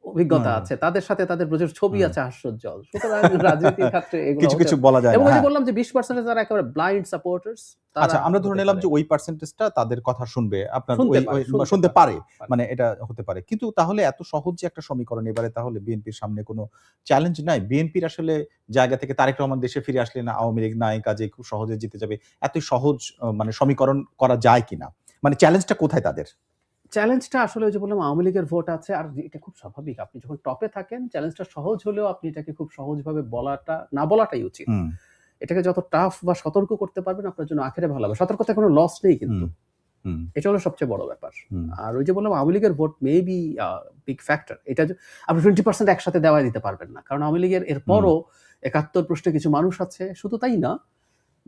অভিজ্ঞতা হুম। আছে। তাদের সাথে তাদের প্রচুর ছবি হুম। আছে হাস্যোজ্জ্বল। সুতরাং রাজনীতির ক্ষেত্রে এগুলো কিছু, হতে কিছু বলা যায় এবং না। ওই যে হ্যাঁ। বললাম যে 20% যারা একেবারে ব্লাইন্ড সাপোর্টার্স তারা আচ্ছা, আমরা ধরে হতে নিলাম পারে। যে ওই পার্সেন্টেজটা তাদের কথা শুনবে। আপনার শুনতে ওই পারে, ওই শুনতে শুনতে পারে। পারে। মানে এটা হতে পারে। কিন্তু তাহলে এত সহজ যে একটা সমীকরণ এবারে তাহলে বিএনপির সামনে কোনো চ্যালেঞ্জ নাই? বিএনপির আসলে জায়গা থেকে তারেক রহমান দেশে ফিরে আসলেন, আওয়ামী লীগ নাই, কাজেই খুব সহজে জিতে যাবে। এতই সহজ মানে সমীকরণ করা যায় কিনা? মানে চ্যালেঞ্জটা কোথায় তাদের? চ্যালেঞ্জটা আসলে ওই যে বললাম আওয়ামী লীগের ভোট আছে আর এটা খুব স্বাভাবিক। আপনি যখন টপে থাকেন চ্যালেঞ্জটা সহজ হলেও আপনি এটাকে খুব সহজভাবে না বলাটাই উচিত। হুম, এটাকে যত টাফ বা সতর্ক করতে পারবেন আপনার জন্য আখেরে ভালো হবে। সতর্কতায় কোনো লস নেই কিন্তু। হুম, হুম, এটা হলো সবচেয়ে বড় ব্যাপার। হুম, আর ওই যে বললাম আওয়ামী লীগের ভোট মেবি বিগ ফ্যাক্টর। এটা আপনি 20% একসাথে দেওয়াই দিতে পারবেন না। কারণ আওয়ামী লীগের হুম, এরপরও ৭১ পৃষ্ঠে কিছু মানুষ আছে। শুধু তাই না,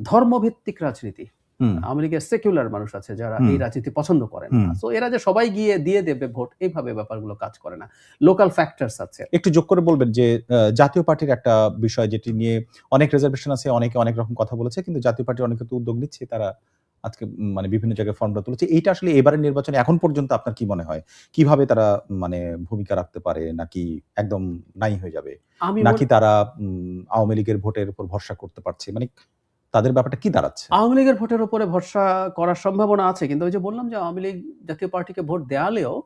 ধর্মভিত্তিক রাজনীতি। হুম, আওয়ামী লীগের সেকুলার মানুষ আছে যারা হুম, এই রাজনীতি পছন্দ করেন হুম। না। সো এরা যে সবাই গিয়ে দিয়ে দেবে ভোট এইভাবে ব্যাপারগুলো কাজ করে না। লোকাল ফ্যাক্টরস আছে। একটু যোগ করে বলবেন যে জাতীয় পার্টির একটা বিষয় যেটি নিয়ে অনেক রিজার্ভেশন আছে, অনেকে অনেক রকম কথা বলেছে। কিন্তু জাতীয় পার্টির অনেকে তো উদ্যোগ নিচ্ছে। তারা আজকে মানে বিভিন্ন জায়গায় ফর্মটা তুলেছে। এইটা আসলে এবারের নির্বাচনে এখন পর্যন্ত আপনার কি মনে হয়? কিভাবে তারা মানে ভূমিকা রাখতে পারে? নাকি একদম নাই হয়ে যাবে? আমি নাকি মনে তারা আওয়ামী লীগের ভোটের উপর ভরসা করতে পারছে? মানে তাদের ব্যাপারটা কি দাঁড়াচ্ছে? আওয়ামী লীগের ভোটের উপরে ভরসা করার সম্ভাবনা আছে। কিন্তু ওই যে বললাম যে আওয়ামী লীগ জাতীয় পার্টিকে ভোট দেয়ালেও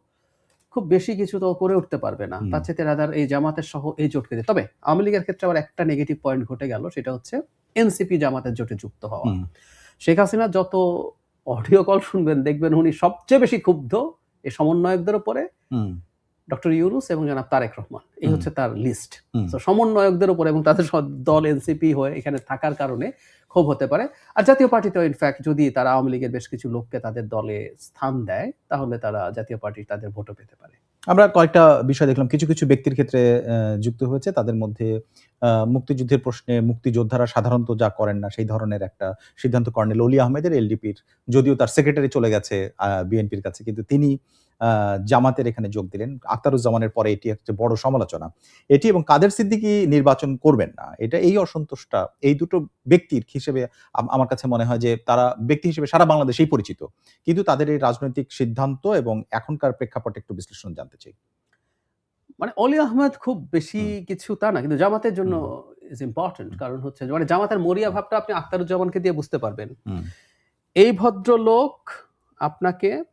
খুব বেশি কিছু তো করে উঠতে পারবে না। হুম, তার চাইতে রাদার এই জামাতের সহ এই জোটকে দিয়ে। তবে আওয়ামী লীগের ক্ষেত্রে আবার একটা নেগেটিভ পয়েন্ট ঘটে গেল। সেটা হচ্ছে এনসিপি জামাতের জোটে যুক্ত হওয়া। হুম, শেখ হাসিনা যত অডিও কল শুনবেন দেখবেন উনি সবচেয়ে বেশি ক্ষুব্ধ এই সমন্বয়কদের উপরে হুম, ডক্টর ইউনূস এবং জনাব তারেক রহমান। এই হুম, হচ্ছে তার লিস্ট। হুম, সো সমন্বয়কদের উপরে এবং তাদের দল এনসিপি হয়ে এখানে থাকার কারণে ক্ষোভ হতে পারে। আর জাতীয় পার্টিতেও ইনফ্যাক্ট যদি তারা আওয়ামী লীগের বেশ কিছু লোককে তাদের দলে স্থান দেয়, তাহলে তারা জাতীয় পার্টি তাদের ভোটও পেতে পারে। আমরা কয়েকটা বিষয় দেখলাম। কিছু, কিছু ব্যক্তির ক্ষেত্রে যুক্ত হয়েছে। তাদের মধ্যে মুক্তিযুদ্ধের প্রশ্নে মুক্তিযোদ্ধারা সাধারণত যা করেন না, সেই ধরনের একটা সিদ্ধান্ত কর্নেল অলি আহমেদের এলডিপির। যদিও তার সেক্রেটারি চলে গেছে বিএনপির কাছে। কিন্তু তিনি আ জামাতের এখানে যোগ দিলেন। আখতারুজ্জামানের পরে এটি একটা বড় সমালোচনা। এটি এবং কাদের সিদ্দিকী নির্বাচন করবেন না। এই অসন্তোষটা এই দুটো ব্যক্তির হিসেবে আমার কাছে মনে হয় যে তারা ব্যক্তি হিসেবে সারা বাংলাদেশেই পরিচিত। কিন্তু তাদের এই রাজনৈতিক সিদ্ধান্ত এবং এখনকার প্রেক্ষাপটে একটু বিশ্লেষণ জানতে চাই। মানে অলি আহমেদ খুব বেশি হুম, কিছু তা না। কিন্তু জামাতের জন্য হুম, ইস ইম্পোর্টেন্ট। হুম, কারণ হচ্ছে যে মানে জামাতের মরিয়া হুম, ভাবটা আপনি আখতারুজ্জামানকে দিয়ে বুঝতে পারবেন। হুম, এই ভদ্রলোক আপনাকে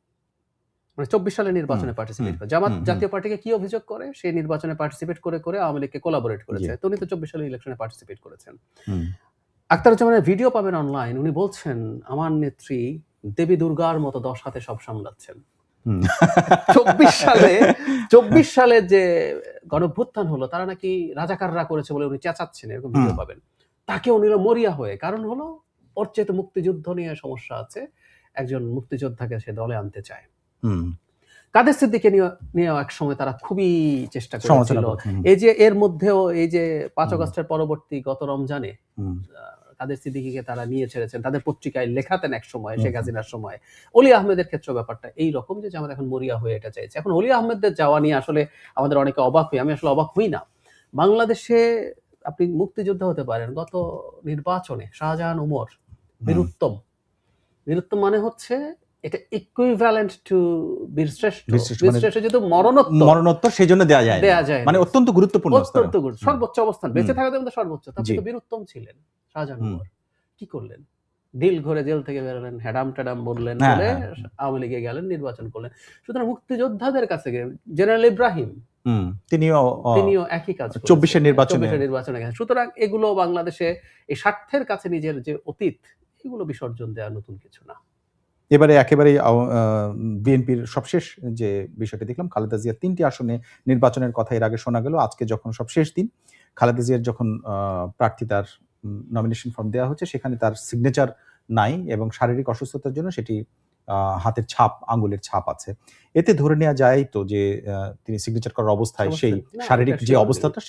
মানে ২৪ সালের হুম, নির্বাচনে হুম, পার্টিসিপেট করে। জামাত হুম, হুম, জাতীয় পার্টিকে কি অভিযোগ করে? সে নির্বাচনে পার্টিসিপেট করে আওয়ামী লীগকে কোলাবোরেট জি, করেছে। তো উনি তো ২৪ সালের ইলেকশনে পার্টিসিপেট করেছেন। হুম, আখতারুজ্জামানের ভিডিও পাবেন অনলাইন। উনি বলছেন, "আমার নেত্রী দেবী দুর্গার মতো ১০ হাতে সব সামলাচ্ছেন।" হুম, ২৪ সালে ২৪ সালে যে গণঅভ্যুত্থান হলো তারা নাকি রাজাকাররা করেছে বলে উনি চেঁচাচ্ছেন এরকম হুম, ভিডিও পাবেন। তাকেও নিল মরিয়া হয়ে। কারণ হলো ওর চেয়ে তো মুক্তিযুদ্ধ নিয়ে সমস্যা আছে। একজন মুক্তিযোদ্ধাকে সে দলে আনতে চায়। হুম, কাদের সিদ্দিকীকে নিয়েও একসময় তারা খুবই চেষ্টা সমালোচনা করেছিল। করে। হুম, এই যে এর মধ্যেও এই যে ৫ হুম, আগস্টের পরবর্তী গত রমজানে হুম, আ কাদের সিদ্দিকীকে তারা নিয়ে ছেড়েছেন। তাদের পত্রিকায় লেখাতেন একসময় হুম, শেখ হাসিনার সময়। অলি আহমেদের ক্ষেত্রেও ব্যাপারটা এইরকম যে জামাত এখন মরিয়া হয়ে এটা চাইছে। এখন অলি আহমেদদের যাওয়া নিয়ে আসলে আমাদের অনেকে অবাক হই। আমি আসলে অবাক হই না। বাংলাদেশে আপনি মুক্তিযোদ্ধা হতে পারেন। গত নির্বাচনে শাহজাহান ওমর হুম, বীরুত্তম। বীরুত্তম মানে হচ্ছে এটা equivalent to বীরশ্রেষ্ঠ। বিশেষ মানে বীরশ্রেষ্ঠ যেহেতু মরণোত্তর মরণোত্তর সেজন্য দেয়া যায় না। দেয়া যায় মানে নাই। অত্যন্ত গুরুত্বপূর্ণ স্তর। অত্যন্ত হুম, সর্বোচ্চ অবস্থান। হুম, বেঁচে থাকাদের মধ্যে সর্বোচ্চ। তো আপনি জি, তো বীরুত্তম ছিলেন। শাহজাহান হুম, ওমর। কি করলেন? ঢিল ঘরে জেল থেকে বেরোলেন, হ্যাডাম-ট্যাডাম বললেন হ্যাঁ, বলে হ্যাঁ, আওয়ামী লীগে গেলেন, নির্বাচন করলেন। সুতরাং মুক্তিযোদ্ধাদের কাছে গিয়ে জেনারেল ইব্রাহিম হুম, তিনিও তিনিও একই কাজ ২৪ করেছেন। এর নির্বাচনে ২৪ এর নির্বাচনে গেছেন। সুতরাং এগুলো বাংলাদেশে এই স্বার্থের কাছে নিজের যে অতীত, এগুলো বিসর্জন দেওয়া নতুন কিছু না। এবারে একেবারেই বিএনপির সবশেষ যে বিষয়টি দেখলাম, খালেদা জিয়ার ৩ টি আসনে নির্বাচনের কথা এর আগে শোনা গেল। আজকে যখন সবশেষ দিন, খালেদা জিয়ার যখন প্রার্থিতার নমিনেশন ফর্ম দেওয়া হচ্ছে, সেখানে তার সিগনেচার নাই এবং শারীরিক অসুস্থতার জন্য সেটি হাতের ছাপ, আঙ্গুলের ছাপ আছে। এতে ধরে নেয়া যায় তো যে তিনি সিগনেচার করার অবস্থায় সেই অবশ্যই। না, শারীরিক এটা যে শিওর অবস্থাটা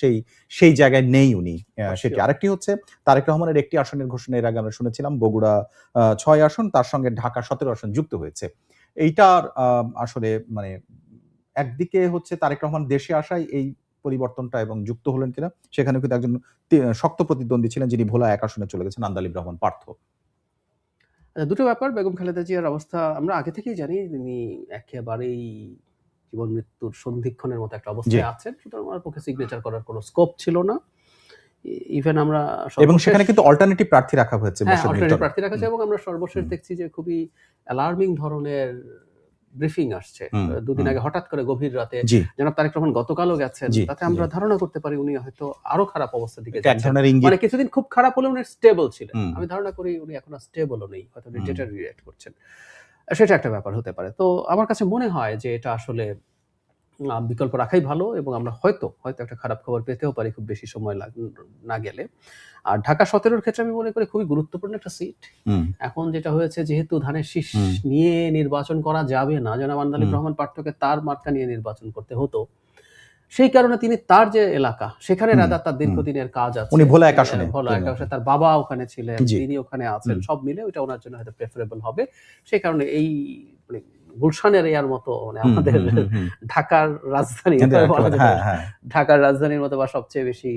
সেই জায়গায় নেই উনি। সেটি। শিওর। আরেকটি হচ্ছে তারেক রহমানের একটি আসনের ঘোষণা এর আগে আমরা শুনেছিলাম বগুড়া ৬ আসন, তার সঙ্গে ঢাকা ১৭ আসন যুক্ত হয়েছে। এইটার আসলে মানে একদিকে হচ্ছে তারেক রহমান দেশে আসায় এই পরিবর্তনটা এবং যুক্ত হলেন কিনা, সেখানেও কিন্তু একজন শক্ত প্রতিদ্বন্দ্বী ছিলেন যিনি ভোলা ১ আসনে চলে গেছেন, আন্দালিব রহমান পার্থ। দুটো ব্যাপার, বেগম খালেদা জিয়ার অবস্থা আমরা আগে থেকেই জানি তিনি একেবারেই জীবন মৃত্যুর সন্ধিক্ষণের মতো একটা জি। অবস্থায় আছেন। সুতরাং ওনার পক্ষে সিগনেচার করার কোনো স্কোপ ছিল না। ইভেন আমরা এবং সর্বশেষ সেখানে কিন্তু অল্টারনেটিভ প্রার্থী রাখা হয়েছে হ্যাঁ, বর্ষের অল্টারনেটিভ ভিতরে। প্রার্থী রাখা হয়েছে হুম, এবং আমরা সর্বশেষ হুম, দেখছি যে খুবই অ্যালার্মিং ধরনের ব্রিফিং আসছে। হুম, ২ দিন হুম। আগে হঠাৎ করে গভীর রাতে জি, জনাব তারেক রহমান গতকালও গেছেন। জি, তাতে জি। আমরা ধারণা করতে পারি উনি হয়তো আরো খারাপ অবস্থার দিকে এটা এক যাচ্ছেন। ধরনের ইঙ্গিত। মানে কিছুদিন খুব খারাপ হলেও উনি স্টেবল ছিলেন। হুম, আমি ধারণা করি উনি এখন আর স্টেবলও নেই। হয়তো উনি হুম। ডিটেরিওরেট করছেন। সেটা একটা ব্যাপার হতে পারে। তো আমার কাছে মনে হয় যে এটা আসলে বিকল্প রাখাই ভালো এবং আমরা হয়তো একটা খারাপ খবর পেতেও পারি খুব বেশি সময় না গেলে। আর ঢাকা ১৭ র ক্ষেত্রে আমি মনে করি খুবই গুরুত্বপূর্ণ একটা সিট। হুম, এখন যেটা হয়েছে যেহেতু ধানের শীষ হুম, নিয়ে নির্বাচন করা যাবে না, জনাব আন্দালিব হুম, রহমান পার্থকে তার মার্কা নিয়ে নির্বাচন করতে হতো। সেই কারণে তিনি তার যে এলাকা সেখানে হুম, রাদার তার হুম। দীর্ঘদিনের কাজ আছে। উনি ভোলা ১ তিনি আসনে ভোলা তিনি একা আছেন। তার বাবা ওখানে ছিলেন, জি। তিনি ওখানে আছেন। হুম, সব মিলে ওইটা উনার জন্য হয়তো প্রেফারেবল হবে। সেই কারণে এই মানে গুলশানের এরিয়ার মতো মানে হুম, আমাদের হুম, হুম, হুম। ঢাকার রাজধানী কিন্তু এভাবে বলা একেবারে যেতে হ্যাঁ, পারে। হ্যাঁ। ঢাকার রাজধানীর মতো বা সবচেয়ে বেশি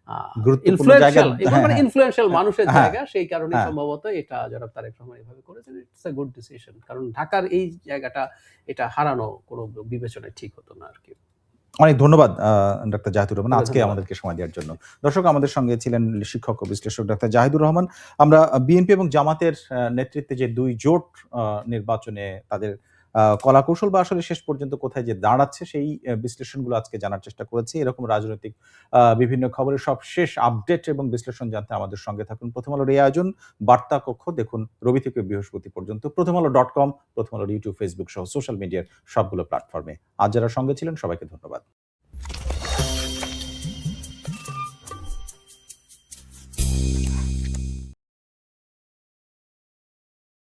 আ গুরুত্বপূর্ণ জায়গা। ইনফ্লুয়েন্সিয়াল এবার হ্যাঁ, মানে হ্যাঁ। ইনফ্লুয়েন্সিয়াল মানুষের হ্যাঁ, জায়গা সেই কারণেই হ্যাঁ। সম্ভবত এটা জনাব তারেক রহমান এভাবে করেছেন। It's a good decision. কারণ ঢাকার এই জায়গাটা এটা হারানো কোনো বিবেচনায় ঠিক হতো না আরকি। অনেক ধন্যবাদ ডক্টর জাহিদুর রহমান আপনাকে আজকে ধন্যবাদ। আমাদেরকে সময় দেওয়ার জন্য। দর্শক, আমাদের সঙ্গে ছিলেন শিক্ষক ও বিশ্লেষক ডক্টর জাহিদুর রহমান। আমরা বিএনপি এবং জামাতের নেতৃত্বে যে ২ জোট নির্বাচনে তাদের কলাকৌশল বা আসলে শেষ পর্যন্ত কোথায় যে দাঁড়াচ্ছে সেই বিশ্লেষণগুলো আজকে জানার চেষ্টা করেছি। এরকম রাজনৈতিক বিভিন্ন খবরের সবশেষ আপডেট এবং বিশ্লেষণ জানতে আমাদের সঙ্গে থাকুন। প্রথম আলোর এই আয়োজন বার্তা কক্ষ দেখুন রবি থেকে বৃহস্পতি পর্যন্ত প্রথমআলো.com, প্রথম আলোর ইউটিউব, ফেসবুক সহ সোশ্যাল মিডিয়ার সবগুলো প্ল্যাটফর্মে। আজ যারা সঙ্গে ছিলেন সবাইকে ধন্যবাদ।